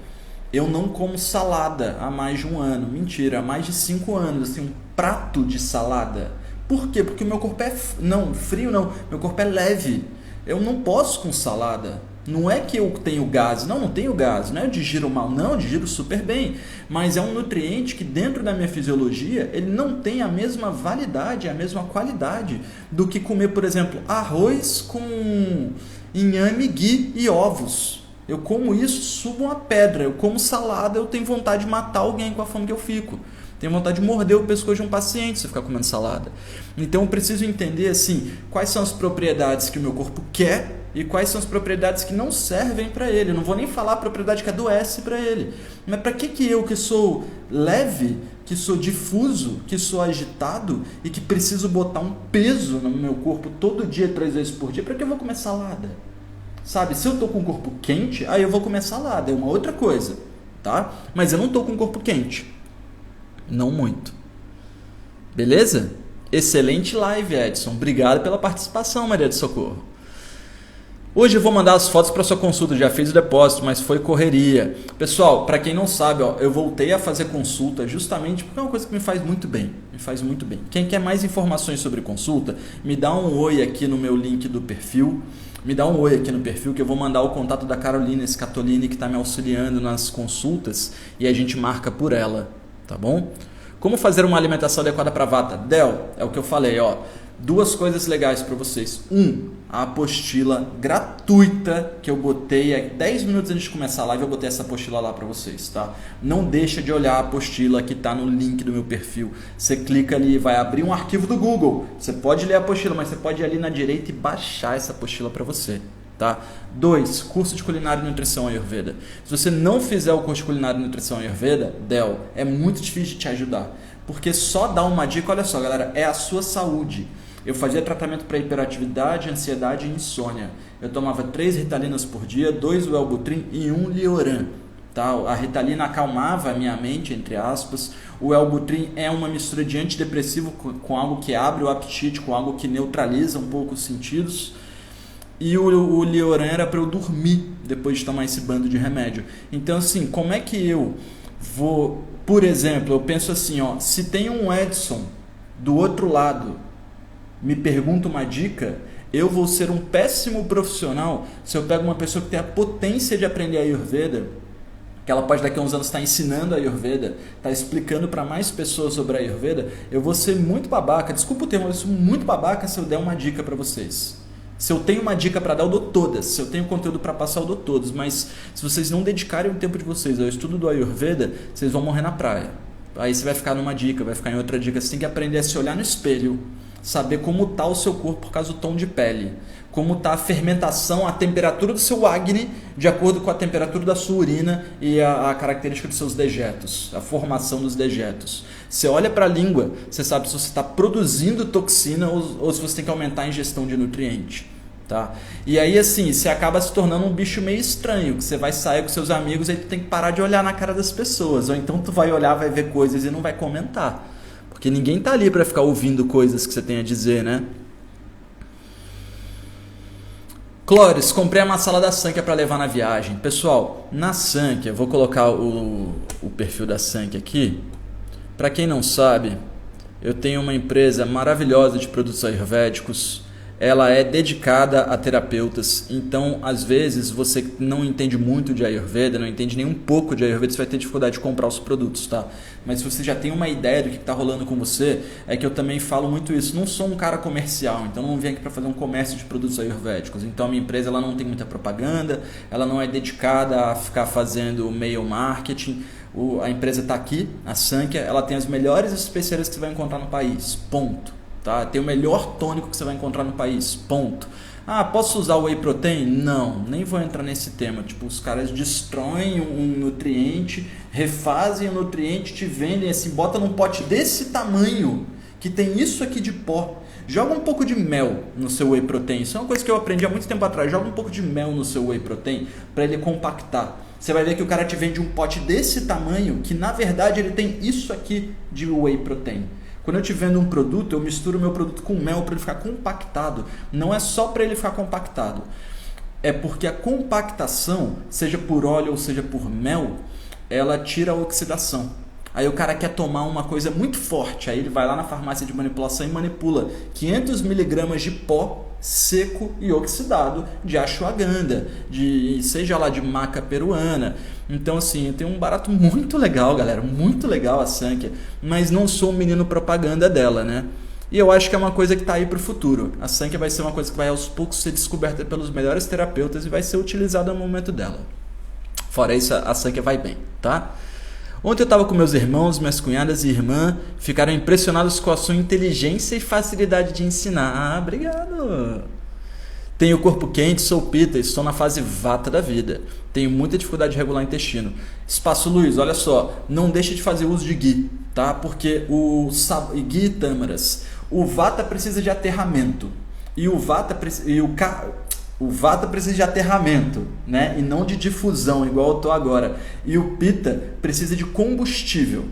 Eu não como salada há mais de um ano. Mentira, há mais de 5 anos. Assim, um prato de salada. Por quê? Porque o meu corpo é... Não, frio não. Meu corpo é leve. Eu não posso com salada. Não é que eu tenho gás. Não tenho gás. Não é eu digiro mal. Não, eu digiro super bem. Mas é um nutriente que dentro da minha fisiologia, ele não tem a mesma validade, a mesma qualidade do que comer, por exemplo, arroz com inhame, ghee e ovos. Eu como isso, subo uma pedra. Eu como salada, eu tenho vontade de matar alguém com a fome que eu fico. Tenho vontade de morder o pescoço de um paciente se eu ficar comendo salada. Então eu preciso entender assim, quais são as propriedades que o meu corpo quer e quais são as propriedades que não servem para ele. Eu não vou nem falar a propriedade que adoece para ele. Mas para que eu que sou leve, que sou difuso, que sou agitado e que preciso botar um peso no meu corpo todo dia, 3 vezes por dia, para que eu vou comer salada? Sabe, se eu tô com o corpo quente, aí eu vou comer salada, é uma outra coisa, tá? Mas eu não tô com o corpo quente. Não muito. Beleza? Excelente live, Edson. Obrigado pela participação, Maria de Socorro. Hoje eu vou mandar as fotos para sua consulta, já fiz o depósito, mas foi correria. Pessoal, para quem não sabe, ó, eu voltei a fazer consulta justamente porque é uma coisa que me faz muito bem, me faz muito bem. Quem quer mais informações sobre consulta, me dá um oi aqui no meu link do perfil, me dá um oi aqui no perfil que eu vou mandar o contato da Carolina Scatolini que está me auxiliando nas consultas e a gente marca por ela, tá bom? Como fazer uma alimentação adequada para vata? Del, é o que eu falei, ó. Duas coisas legais para vocês. A apostila gratuita que eu botei 10 minutos antes de começar a live, eu botei essa apostila lá para vocês, tá? Não deixa de olhar a apostila que tá no link do meu perfil. Você clica ali, vai abrir um arquivo do Google. Você pode ler a apostila, mas você pode ir ali na direita e baixar essa apostila para você. Tá? 2. Curso de Culinária e Nutrição Ayurveda. Se você não fizer o curso de Culinária e Nutrição Ayurveda, Del, é muito difícil de te ajudar. Porque só dar uma dica, olha só galera, é a sua saúde. Eu fazia tratamento para hiperatividade, ansiedade e insônia. Eu tomava 3 Ritalinas por dia, 2 Wellbutrin e 1 Lioran. Tá? A Ritalina acalmava a minha mente, entre aspas. O Wellbutrin é uma mistura de antidepressivo com algo que abre o apetite, com algo que neutraliza um pouco os sentidos. E o Lioran era para eu dormir depois de tomar esse bando de remédio. Então assim, como é que eu vou... Por exemplo, eu penso assim, ó, se tem um Edson do outro lado, me pergunta uma dica, eu vou ser um péssimo profissional se eu pego uma pessoa que tem a potência de aprender a Ayurveda, que ela pode daqui a uns anos estar ensinando a Ayurveda, estar explicando para mais pessoas sobre a Ayurveda, eu vou ser muito babaca, desculpa o termo, eu sou muito babaca se eu der uma dica para vocês. Se eu tenho uma dica para dar, eu dou todas. Se eu tenho conteúdo para passar, eu dou todos. Mas se vocês não dedicarem o tempo de vocês ao estudo do Ayurveda, vocês vão morrer na praia. Aí você vai ficar numa dica, vai ficar em outra dica. Você tem que aprender a se olhar no espelho, saber como está o seu corpo por causa do tom de pele, como está a fermentação, a temperatura do seu Agni, de acordo com a temperatura da sua urina e a característica dos seus dejetos, a formação dos dejetos. Você olha para a língua, você sabe se você está produzindo toxina ou se você tem que aumentar a ingestão de nutriente. Tá? E aí assim, você acaba se tornando um bicho meio estranho, que você vai sair com seus amigos e tu tem que parar de olhar na cara das pessoas, ou então tu vai olhar, vai ver coisas e não vai comentar, porque ninguém tá ali para ficar ouvindo coisas que você tem a dizer, né? Clóris, comprei a massala da Sankhya para levar na viagem. Pessoal, na Sankhya, vou colocar o perfil da Sankhya aqui. Para quem não sabe, eu tenho uma empresa maravilhosa de produtos ayurvédicos. Ela é dedicada a terapeutas, então às vezes você não entende muito de Ayurveda, não entende nem um pouco de Ayurveda, você vai ter dificuldade de comprar os produtos, tá? Mas se você já tem uma ideia do que está rolando com você, é que eu também falo muito isso. Não sou um cara comercial, então não venho aqui para fazer um comércio de produtos ayurvédicos. Então a minha empresa ela não tem muita propaganda, ela não é dedicada a ficar fazendo mail marketing. A empresa está aqui, a Sankhya, ela tem as melhores especiarias que você vai encontrar no país, ponto. Tá? Tem o melhor tônico que você vai encontrar no país, ponto. Ah, posso usar o Whey Protein? Não, nem vou entrar nesse tema. Tipo, os caras destroem um nutriente, refazem o nutriente, te vendem assim, bota num pote desse tamanho, que tem isso aqui de pó. Joga um pouco de mel no seu Whey Protein. Isso é uma coisa que eu aprendi há muito tempo atrás. Joga um pouco de mel no seu Whey Protein para ele compactar. Você vai ver que o cara te vende um pote desse tamanho, que na verdade ele tem isso aqui de Whey Protein. Quando eu te vendo um produto, eu misturo o meu produto com mel para ele ficar compactado. Não é só para ele ficar compactado. É porque a compactação, seja por óleo ou seja por mel, ela tira a oxidação. Aí o cara quer tomar uma coisa muito forte, aí ele vai lá na farmácia de manipulação e manipula 500 miligramas de pó seco e oxidado de ashwagandha, seja lá de maca peruana. Então assim, tem um barato muito legal, galera, muito legal a Sankhya, mas não sou um menino propaganda dela, né? E eu acho que é uma coisa que está aí para o futuro. A Sankhya vai ser uma coisa que vai aos poucos ser descoberta pelos melhores terapeutas e vai ser utilizada no momento dela. Fora isso, a Sankhya vai bem, tá? Ontem eu estava com meus irmãos, minhas cunhadas e irmã, ficaram impressionados com a sua inteligência e facilidade de ensinar. Ah, obrigado! Tenho corpo quente, sou pita, estou na fase vata da vida. Tenho muita dificuldade de regular o intestino. Espaço Luiz, olha só, não deixe de fazer uso de ghee, tá? Porque ghee e tâmaras, o vata precisa de aterramento e o vata precisa de aterramento, né? E não de difusão, igual eu tô agora. E o pita precisa de combustível.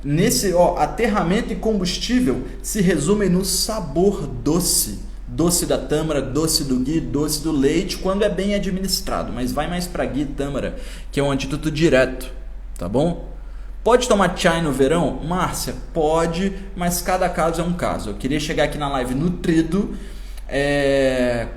Nesse, aterramento e combustível se resumem no sabor doce doce da tâmara, doce do ghee, doce do leite, quando é bem administrado, mas vai mais para ghee e tâmara, que é um antídoto direto, tá bom? Pode tomar chai no verão? Márcia, pode, mas cada caso é um caso. Eu queria chegar aqui na live nutrido,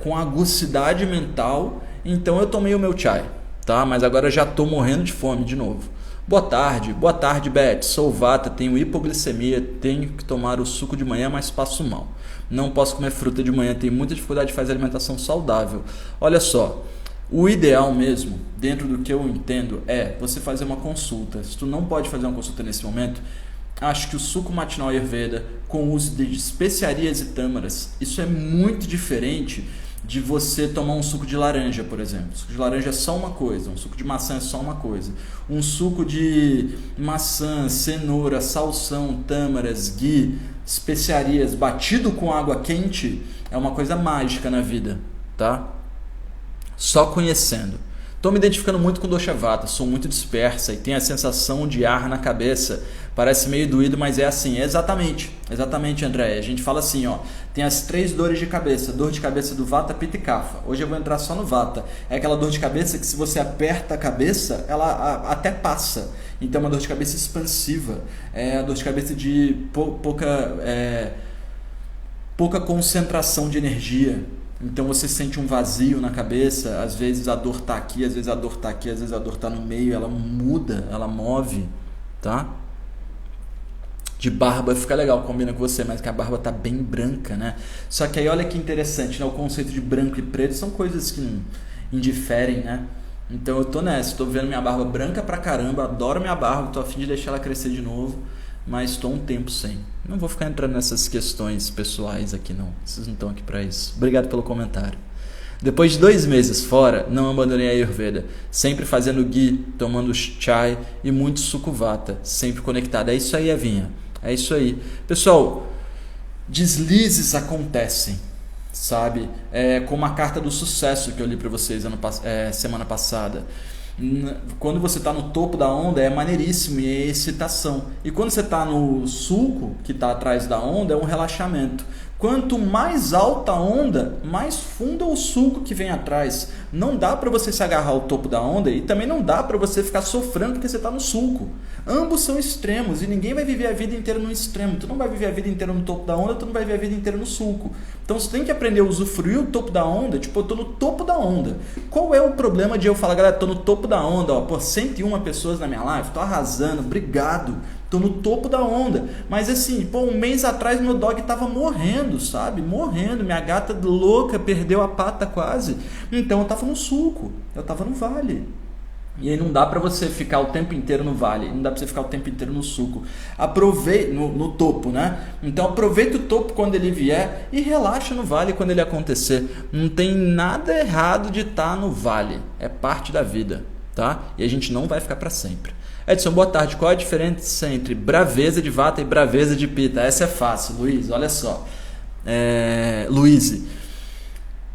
com aguçidade mental, então eu tomei o meu chai, tá? Mas agora eu já estou morrendo de fome de novo. Boa tarde, Beth. Sou vata, tenho hipoglicemia, tenho que tomar o suco de manhã, mas passo mal. Não posso comer fruta de manhã, tenho muita dificuldade de fazer alimentação saudável. Olha só, o ideal mesmo, dentro do que eu entendo, é você fazer uma consulta. Se tu não pode fazer uma consulta nesse momento, acho que o suco matinal Ayurveda, com o uso de especiarias e tâmaras, isso é muito diferente de você tomar um suco de laranja, por exemplo. O suco de laranja é só uma coisa, um suco de maçã é só uma coisa. Um suco de maçã, cenoura, salsão, tâmaras, ghee, especiarias, batido com água quente, é uma coisa mágica na vida, tá? Só conhecendo. Estou me identificando muito com dosha vata, sou muito dispersa e tenho a sensação de ar na cabeça. Parece meio doído, mas é assim. É exatamente, André. A gente fala assim, ó, tem as 3 dores de cabeça. Dor de cabeça do vata, pitta e kapha. Hoje eu vou entrar só no vata. É aquela dor de cabeça que se você aperta a cabeça, ela até passa. Então é uma dor de cabeça expansiva. É a dor de cabeça de pouca concentração de energia. Então você sente um vazio na cabeça, às vezes a dor está aqui, às vezes a dor está aqui, às vezes a dor está no meio, ela muda, ela move, tá? De barba fica legal, combina com você, mas que a barba tá bem branca, né? Só que aí olha que interessante, né? O conceito de branco e preto são coisas que não indiferem, né? Então eu tô nessa, tô vendo minha barba branca pra caramba, adoro minha barba, tô a fim de deixar ela crescer de novo, mas estou um tempo sem. Não vou ficar entrando nessas questões pessoais aqui não, vocês não estão aqui para isso. Obrigado pelo comentário. Depois de 2 meses fora, não abandonei a Ayurveda, sempre fazendo ghee, tomando chai e muito suco vata, sempre conectado. É isso aí, Evinha, é isso aí. Pessoal, deslizes acontecem, sabe? Como a carta do sucesso que eu li para vocês semana passada. Quando você está no topo da onda é maneiríssimo e é excitação. E quando você está no sulco, que está atrás da onda, é um relaxamento. Quanto mais alta a onda, mais fundo é o sulco que vem atrás. Não dá para você se agarrar ao topo da onda e também não dá para você ficar sofrendo porque você está no sulco. Ambos são extremos e ninguém vai viver a vida inteira no extremo. Tu não vai viver a vida inteira no topo da onda, tu não vai viver a vida inteira no sulco. Então você tem que aprender a usufruir o topo da onda. Tipo, eu tô no topo da onda. Qual é o problema de eu falar, galera, tô no topo da onda, ó, pô, 101 pessoas na minha live, tô arrasando, obrigado. Tô no topo da onda. Mas assim, pô, um mês atrás meu dog tava morrendo, sabe? Morrendo. Minha gata louca perdeu a pata quase. Então eu tava no sulco. Eu tava no vale. E aí não dá pra você ficar o tempo inteiro no vale. Não dá pra você ficar o tempo inteiro no sulco. Aproveita no topo, né? Então aproveita o topo quando ele vier e relaxa no vale quando ele acontecer. Não tem nada errado de estar no vale. É parte da vida, tá? E a gente não vai ficar pra sempre. Edson, boa tarde. Qual a diferença entre braveza de vata e braveza de pitta? Essa é fácil, Luiz. Olha só. Luiz,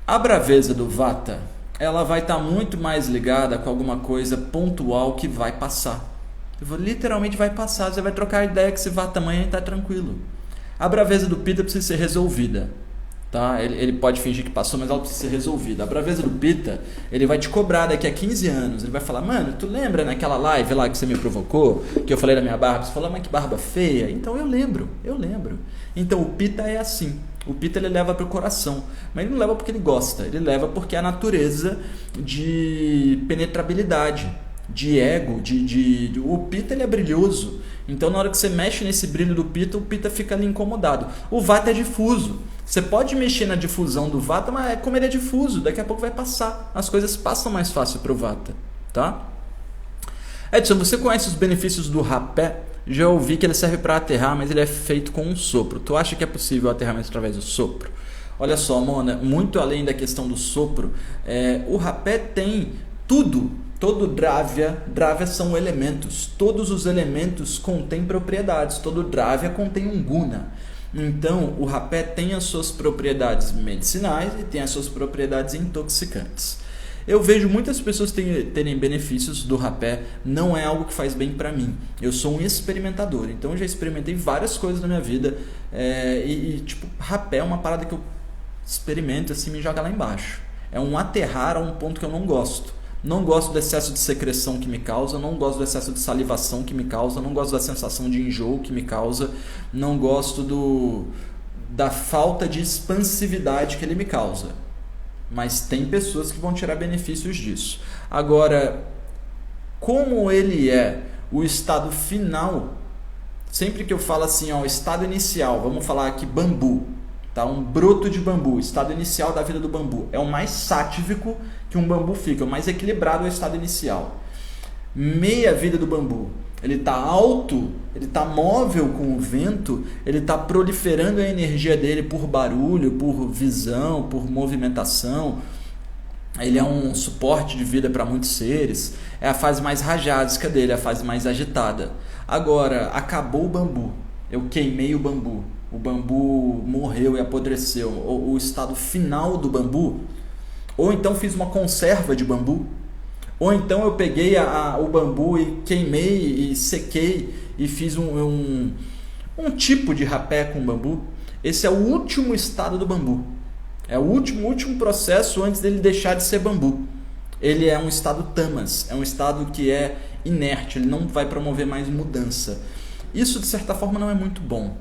a braveza do vata, ela vai estar muito mais ligada com alguma coisa pontual que vai passar. Literalmente vai passar. Você vai trocar ideia que esse vata amanhã está tranquilo. A braveza do pitta precisa ser resolvida. Tá? Ele pode fingir que passou, mas ela precisa ser resolvida. A braveza do pitta, ele vai te cobrar daqui a 15 anos. Ele vai falar, mano, tu lembra naquela live lá que você me provocou? Que eu falei da minha barba? Você falou, mas que barba feia. Então eu lembro. Então o pitta é assim. O pitta ele leva para o coração. Mas ele não leva porque ele gosta. Ele leva porque é a natureza de penetrabilidade, de ego, o pitta ele é brilhoso. Então na hora que você mexe nesse brilho do pitta, o pitta fica ali incomodado. O vata é difuso. Você pode mexer na difusão do vata, mas como ele é difuso, daqui a pouco vai passar. As coisas passam mais fácil para o vata, tá? Edson, você conhece os benefícios do rapé? Já ouvi que ele serve para aterrar, mas ele é feito com um sopro. Tu acha que é possível o aterramento através do sopro? Olha só, Mona, muito além da questão do sopro, o rapé tem tudo. Todo dravya são elementos. Todos os elementos contêm propriedades. Todo dravya contém um guna. Então, o rapé tem as suas propriedades medicinais e tem as suas propriedades intoxicantes. Eu vejo muitas pessoas terem benefícios do rapé, não é algo que faz bem para mim. Eu sou um experimentador, então eu já experimentei várias coisas na minha vida tipo, rapé é uma parada que eu experimenta assim, me joga lá embaixo. É um aterrar a um ponto que eu não gosto. Não gosto do excesso de secreção que me causa, não gosto do excesso de salivação que me causa, não gosto da sensação de enjoo que me causa, não gosto da falta de expansividade que ele me causa. Mas tem pessoas que vão tirar benefícios disso. Agora, como ele é o estado final, sempre que eu falo assim, ó, estado inicial, vamos falar aqui bambu, tá? Um broto de bambu, estado inicial da vida do bambu, é o mais sátivico que um bambu fica, o mais equilibrado é o estado inicial. Meia vida do bambu, ele está alto, ele está móvel com o vento, ele está proliferando a energia dele por barulho, por visão, por movimentação. Ele é um suporte de vida para muitos seres. É a fase mais rajásica dele, a fase mais agitada. Agora, acabou o bambu, eu queimei o bambu morreu e apodreceu, o estado final do bambu, ou então fiz uma conserva de bambu, ou então eu peguei o bambu e queimei e sequei e fiz um tipo de rapé com bambu. Esse é o último estado do bambu, é o último processo antes dele deixar de ser bambu. Ele é um estado tamas, é um estado que é inerte, ele não vai promover mais mudança. Isso de certa forma não é muito bom,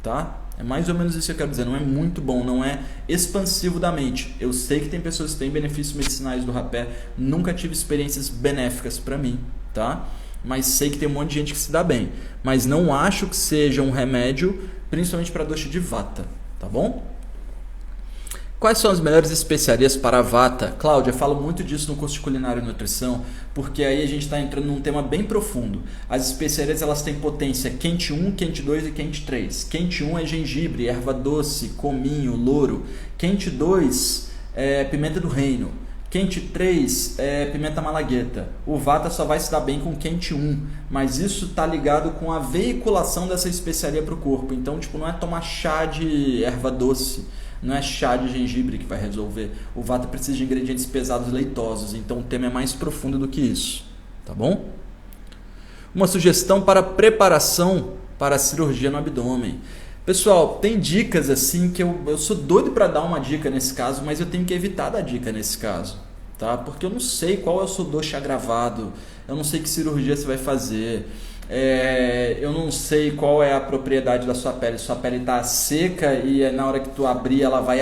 tá? É mais ou menos isso que eu quero dizer, não é muito bom, não é expansivo da mente. Eu sei que tem pessoas que têm benefícios medicinais do rapé, nunca tive experiências benéficas para mim, tá? Mas sei que tem um monte de gente que se dá bem, mas não acho que seja um remédio, principalmente para dosha de vata, tá bom? Quais são as melhores especiarias para a vata? Cláudia, eu falo muito disso no curso de culinária e nutrição, porque aí a gente está entrando num tema bem profundo. As especiarias elas têm potência quente 1, quente 2 e quente 3. Quente 1 é gengibre, erva doce, cominho, louro. Quente 2 é pimenta do reino. Quente 3 é pimenta malagueta. O vata só vai se dar bem com quente 1, mas isso está ligado com a veiculação dessa especiaria para o corpo. Então, não é tomar chá de erva doce. Não é chá de gengibre que vai resolver. O vata precisa de ingredientes pesados leitosos. Então o tema é mais profundo do que isso. Tá bom? Uma sugestão para preparação para a cirurgia no abdômen. Pessoal, tem dicas assim que eu sou doido para dar uma dica nesse caso, mas eu tenho que evitar dar dica nesse caso. Tá? Porque eu não sei qual é o seu dosha agravado. Eu não sei que cirurgia você vai fazer. Eu não sei qual é a propriedade da sua pele. Sua pele está seca e na hora que tu abrir ela vai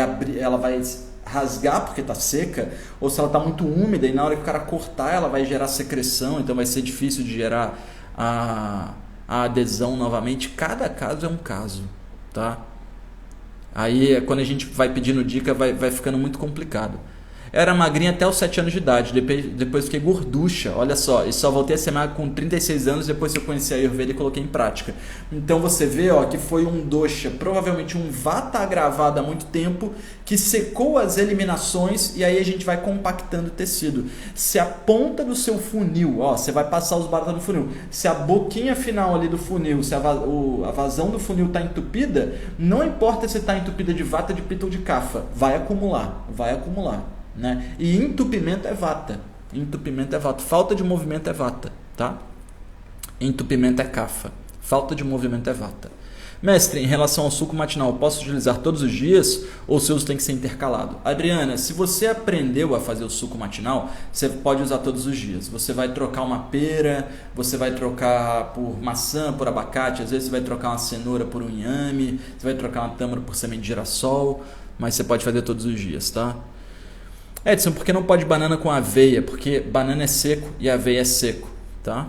rasgar porque está seca, ou se ela está muito úmida e na hora que o cara cortar ela vai gerar secreção, então vai ser difícil de gerar a adesão novamente. Cada caso é um caso, tá? Aí quando a gente vai pedindo dica vai ficando muito complicado. Era magrinha até os 7 anos de idade, depois fiquei gorducha, olha só, e só voltei a ser magra com 36 anos depois que eu conheci a Ayurveda e coloquei em prática. Então você vê que foi um dosha, provavelmente um vata agravado há muito tempo, que secou as eliminações e aí a gente vai compactando o tecido. Se a ponta do seu funil, você vai passar os baratas no funil, se a boquinha final ali do funil, se a vazão do funil está entupida, não importa se está entupida de vata, de pitta ou de kapha, vai acumular. Né? E entupimento é vata. Falta de movimento é vata, tá? Entupimento é kapha. Falta de movimento é vata. Mestre, em relação ao suco matinal, posso utilizar todos os dias ou o seu uso tem que ser intercalado? Adriana, se você aprendeu a fazer o suco matinal, você pode usar todos os dias. Você vai trocar uma pera, você vai trocar por maçã, por abacate, às vezes você vai trocar uma cenoura por um inhame, você vai trocar uma tâmara por semente de girassol, mas você pode fazer todos os dias, tá? Edson, por que não pode banana com aveia? Porque banana é seco e aveia é seco, tá?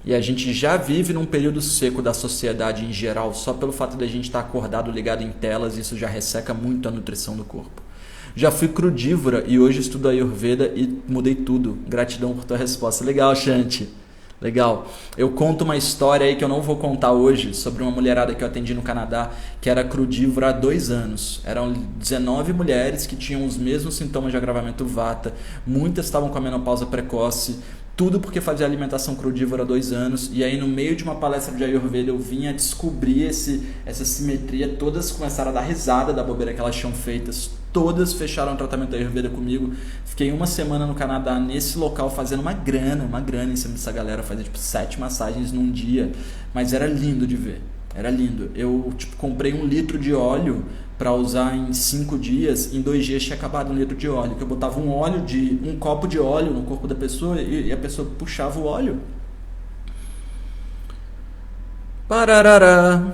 E a gente já vive num período seco da sociedade em geral, só pelo fato de a gente estar acordado, ligado em telas, isso já resseca muito a nutrição do corpo. Já fui crudívora e hoje estudo Ayurveda e mudei tudo. Gratidão por tua resposta. Legal, Shanti. Legal. Eu conto uma história aí que eu não vou contar hoje sobre uma mulherada que eu atendi no Canadá que era crudívora há 2 anos. Eram 19 mulheres que tinham os mesmos sintomas de agravamento vata. Muitas estavam com a menopausa precoce. Tudo porque fazia alimentação crudívora há 2 anos. E aí no meio de uma palestra de Ayurveda eu vim a descobrir essa simetria. Todas começaram a dar risada da bobeira que elas tinham feitas. Todas fecharam o tratamento da Ayurveda comigo. Fiquei 1 semana no Canadá nesse local fazendo uma grana em cima dessa galera. Fazia 7 massagens num dia. Mas era lindo de ver. Era lindo. Eu comprei 1 litro de óleo para usar em 5 dias, em 2 dias tinha acabado 1 litro de óleo, que eu botava um copo de óleo no corpo da pessoa e a pessoa puxava o óleo. Pararará,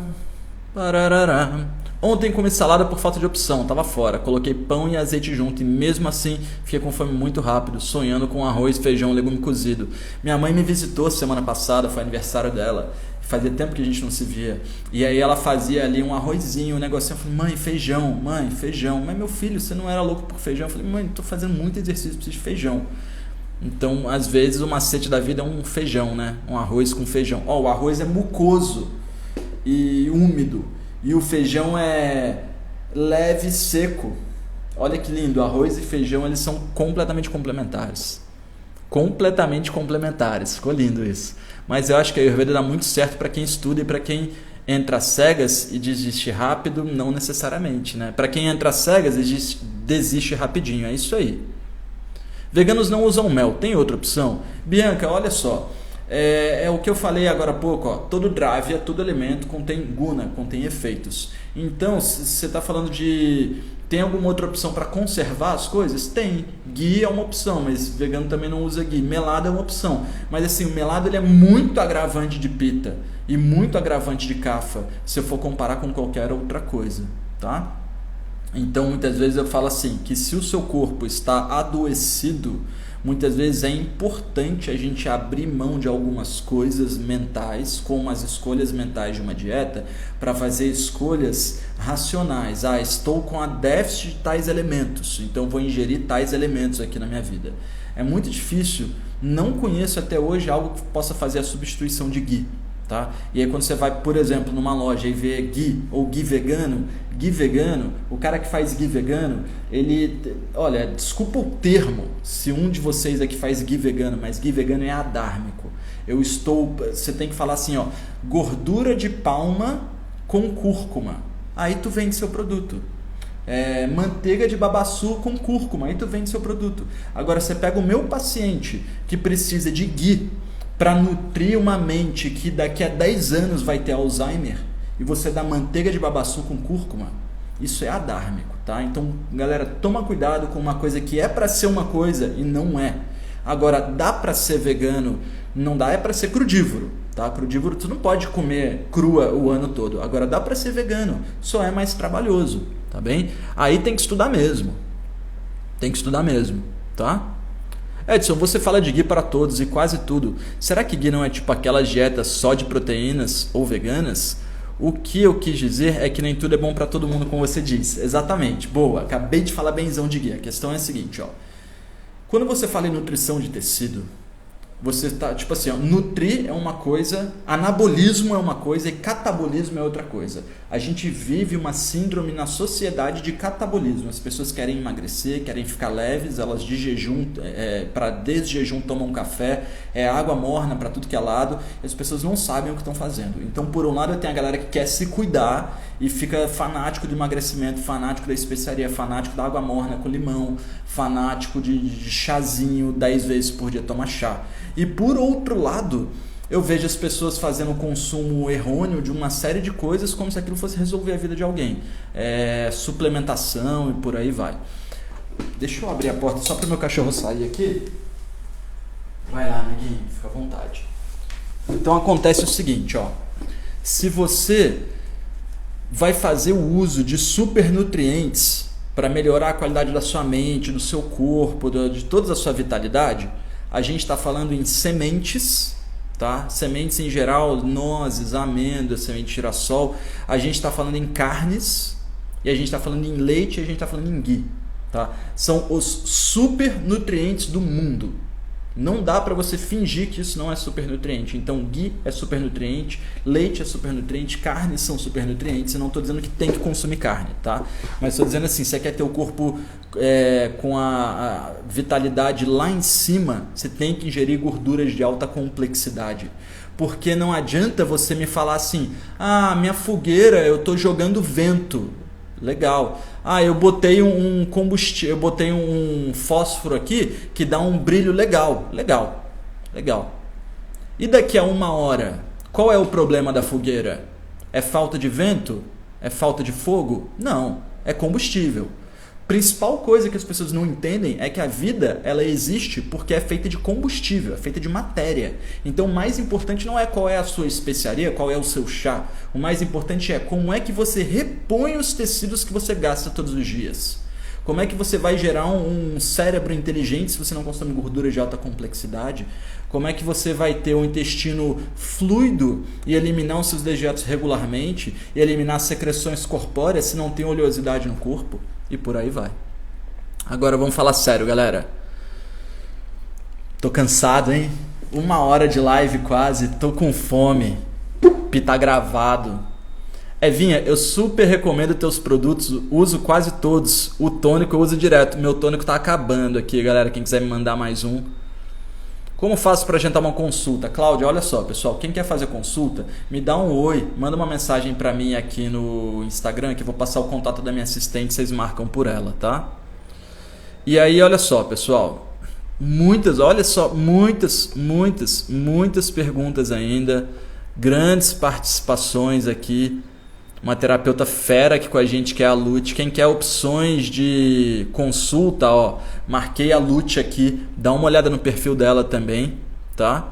pararará. Ontem comi salada por falta de opção, tava fora, coloquei pão e azeite junto e mesmo assim fiquei com fome muito rápido, sonhando com arroz, feijão, legume cozido. Minha mãe me visitou semana passada, foi aniversário dela, fazia tempo que a gente não se via, e aí ela fazia ali um arrozinho, um negocinho, eu falei, mãe, feijão, mas meu filho, você não era louco por feijão? Eu falei, mãe, tô fazendo muito exercício, preciso de feijão. Então, às vezes, o macete da vida é um feijão, né? Um arroz com feijão. O arroz é mucoso e úmido. E o feijão é leve e seco. Olha que lindo, arroz e feijão eles são completamente complementares. Completamente complementares, ficou lindo isso. Mas eu acho que a Ayurveda dá muito certo para quem estuda e para quem entra às cegas e desiste rápido, não necessariamente, né? Para quem entra às cegas e desiste rapidinho, é isso aí. Veganos não usam mel, tem outra opção? Bianca, olha só. É o que eu falei agora há pouco, ó. Todo dravya, todo alimento contém guna, contém efeitos. Então, se você está falando de... Tem alguma outra opção para conservar as coisas? Tem. Ghee é uma opção, mas vegano também não usa ghee. Melado é uma opção. Mas assim, o melado ele é muito agravante de pita e muito agravante de kapha, se eu for comparar com qualquer outra coisa, tá? Então, muitas vezes eu falo assim, que se o seu corpo está adoecido, muitas vezes é importante a gente abrir mão de algumas coisas mentais, como as escolhas mentais de uma dieta, para fazer escolhas racionais. Estou com a déficit de tais elementos, então vou ingerir tais elementos aqui na minha vida. É muito difícil, não conheço até hoje algo que possa fazer a substituição de ghee. Tá? E aí quando você vai, por exemplo, numa loja e vê ghee ou ghee vegano, o cara que faz ghee vegano, ele, olha, desculpa o termo, se um de vocês aqui faz ghee vegano, mas ghee vegano é adármico. Você tem que falar assim, ó, gordura de palma com cúrcuma, aí tu vende seu produto. Manteiga de babaçu com cúrcuma, aí tu vende seu produto. Agora você pega o meu paciente que precisa de ghee para nutrir uma mente que daqui a 10 anos vai ter Alzheimer, e você dá manteiga de babaçu com cúrcuma, isso é adármico, tá? Então, galera, toma cuidado com uma coisa que é para ser uma coisa e não é. Agora, dá para ser vegano, não dá, é para ser crudívoro, tá? Crudívoro tu não pode comer crua o ano todo. Agora, dá para ser vegano, só é mais trabalhoso, tá bem? Aí tem que estudar mesmo, tá? Edson, você fala de ghee para todos e quase tudo. Será que ghee não é tipo aquelas dietas só de proteínas ou veganas? O que eu quis dizer é que nem tudo é bom para todo mundo, como você disse. Exatamente. Boa, acabei de falar benzão de ghee. A questão é a seguinte, ó. Quando você fala em nutrição de tecido, você está, tipo assim, ó, nutrir é uma coisa, anabolismo é uma coisa e catabolismo é outra coisa. A gente vive uma síndrome na sociedade de catabolismo. As pessoas querem emagrecer, querem ficar leves, elas de jejum, para desjejum tomam café, água morna para tudo que é lado, e as pessoas não sabem o que estão fazendo. Então, por um lado, tem a galera que quer se cuidar e fica fanático do emagrecimento, fanático da especiaria, fanático da água morna com limão, fanático de chazinho, 10 vezes por dia toma chá. E por outro lado, eu vejo as pessoas fazendo o consumo errôneo de uma série de coisas como se aquilo fosse resolver a vida de alguém. Suplementação e por aí vai. Deixa eu abrir a porta só para o meu cachorro sair aqui. Vai lá, neguinho, fica à vontade. Então acontece o seguinte, ó. Se você vai fazer o uso de supernutrientes para melhorar a qualidade da sua mente, do seu corpo, de toda a sua vitalidade, a gente está falando em sementes, tá? Sementes em geral, nozes, amêndoas, semente de girassol. A gente está falando em carnes, e a gente está falando em leite, e a gente está falando em ghee, tá? São os supernutrientes do mundo. Não dá para você fingir que isso não é supernutriente. Então, ghee é supernutriente, leite é supernutriente, carnes são supernutrientes. Eu não estou dizendo que tem que consumir carne, tá? Mas estou dizendo assim, se você quer ter o corpo com a vitalidade lá em cima, você tem que ingerir gorduras de alta complexidade. Porque não adianta você me falar assim, minha fogueira, eu estou jogando vento. Legal. Eu botei um combustível, eu botei um fósforo aqui que dá um brilho legal. E daqui a 1 hora, qual é o problema da fogueira? É falta de vento? É falta de fogo? Não. é combustível. Principal coisa que as pessoas não entendem é que a vida ela existe porque é feita de combustível, é feita de matéria. Então o mais importante não é qual é a sua especiaria, qual é o seu chá. O mais importante é como é que você repõe os tecidos que você gasta todos os dias. Como é que você vai gerar um cérebro inteligente se você não consome gordura de alta complexidade? Como é que você vai ter um intestino fluido e eliminar os seus dejetos regularmente e eliminar secreções corpóreas se não tem oleosidade no corpo? E por aí vai. Agora vamos falar sério, galera. Tô cansado, hein? 1 hora de live quase, tô com fome. Tá gravado. Evinha, eu super recomendo teus produtos, uso quase todos. O tônico eu uso direto. Meu tônico tá acabando aqui, galera. Quem quiser me mandar mais um. Como faço para agendar uma consulta? Cláudia, olha só, pessoal, quem quer fazer consulta, me dá um oi, manda uma mensagem para mim aqui no Instagram, que eu vou passar o contato da minha assistente, vocês marcam por ela, tá? E aí, olha só, pessoal, muitas perguntas ainda, grandes participações aqui. Uma terapeuta fera aqui com a gente, que é a Lute. Quem quer opções de consulta, ó, marquei a Lute aqui. Dá uma olhada no perfil dela também, tá?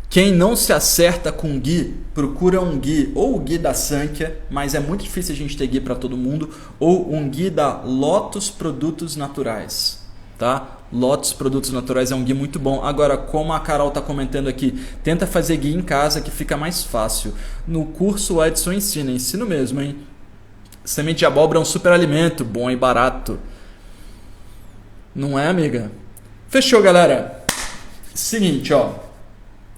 Quem não se acerta com o Gui, procura um Gui, ou o Gui da Sankhya, mas é muito difícil a gente ter Gui para todo mundo, ou um Gui da Lotus Produtos Naturais, tá? Lotus Produtos Naturais é um Gui muito bom. Agora, como a Carol está comentando aqui, tenta fazer Gui em casa que fica mais fácil. No curso o Edson ensino mesmo, hein? Semente de abóbora é um super alimento, bom e barato. Não é, amiga? Fechou, galera. Seguinte, ó.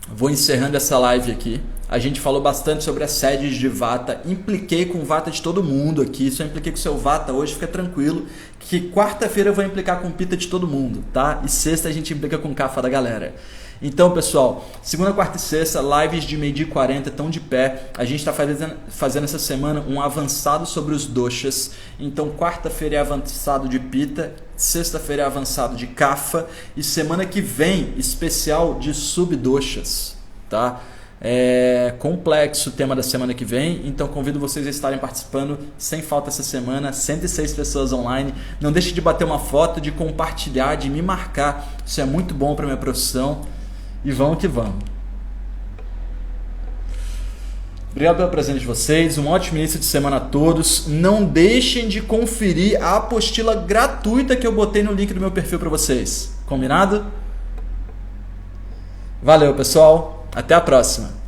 Vou encerrando essa live aqui. A gente falou bastante sobre as sedes de Vata. Impliquei com o Vata de todo mundo aqui. Se eu impliquei com o seu Vata hoje, fica tranquilo. Que quarta-feira eu vou implicar com Pita de todo mundo, tá? E sexta a gente implica com Kapha da galera. Então, pessoal, segunda, quarta e sexta, lives de meio-dia e 40 estão de pé. A gente está fazendo essa semana um avançado sobre os doshas. Então, quarta-feira é avançado de Pita, sexta-feira é avançado de Kapha e semana que vem, especial de subdoshas, tá? É complexo o tema da semana que vem, então convido vocês a estarem participando sem falta essa semana. 106 pessoas online. Não deixe de bater uma foto, de compartilhar, de me marcar. Isso é muito bom para minha profissão. E vamos que vamos. Obrigado pela presença de vocês. Um ótimo início de semana a todos. Não deixem de conferir a apostila gratuita que eu botei no link do meu perfil para vocês. Combinado? Valeu, pessoal. Até a próxima.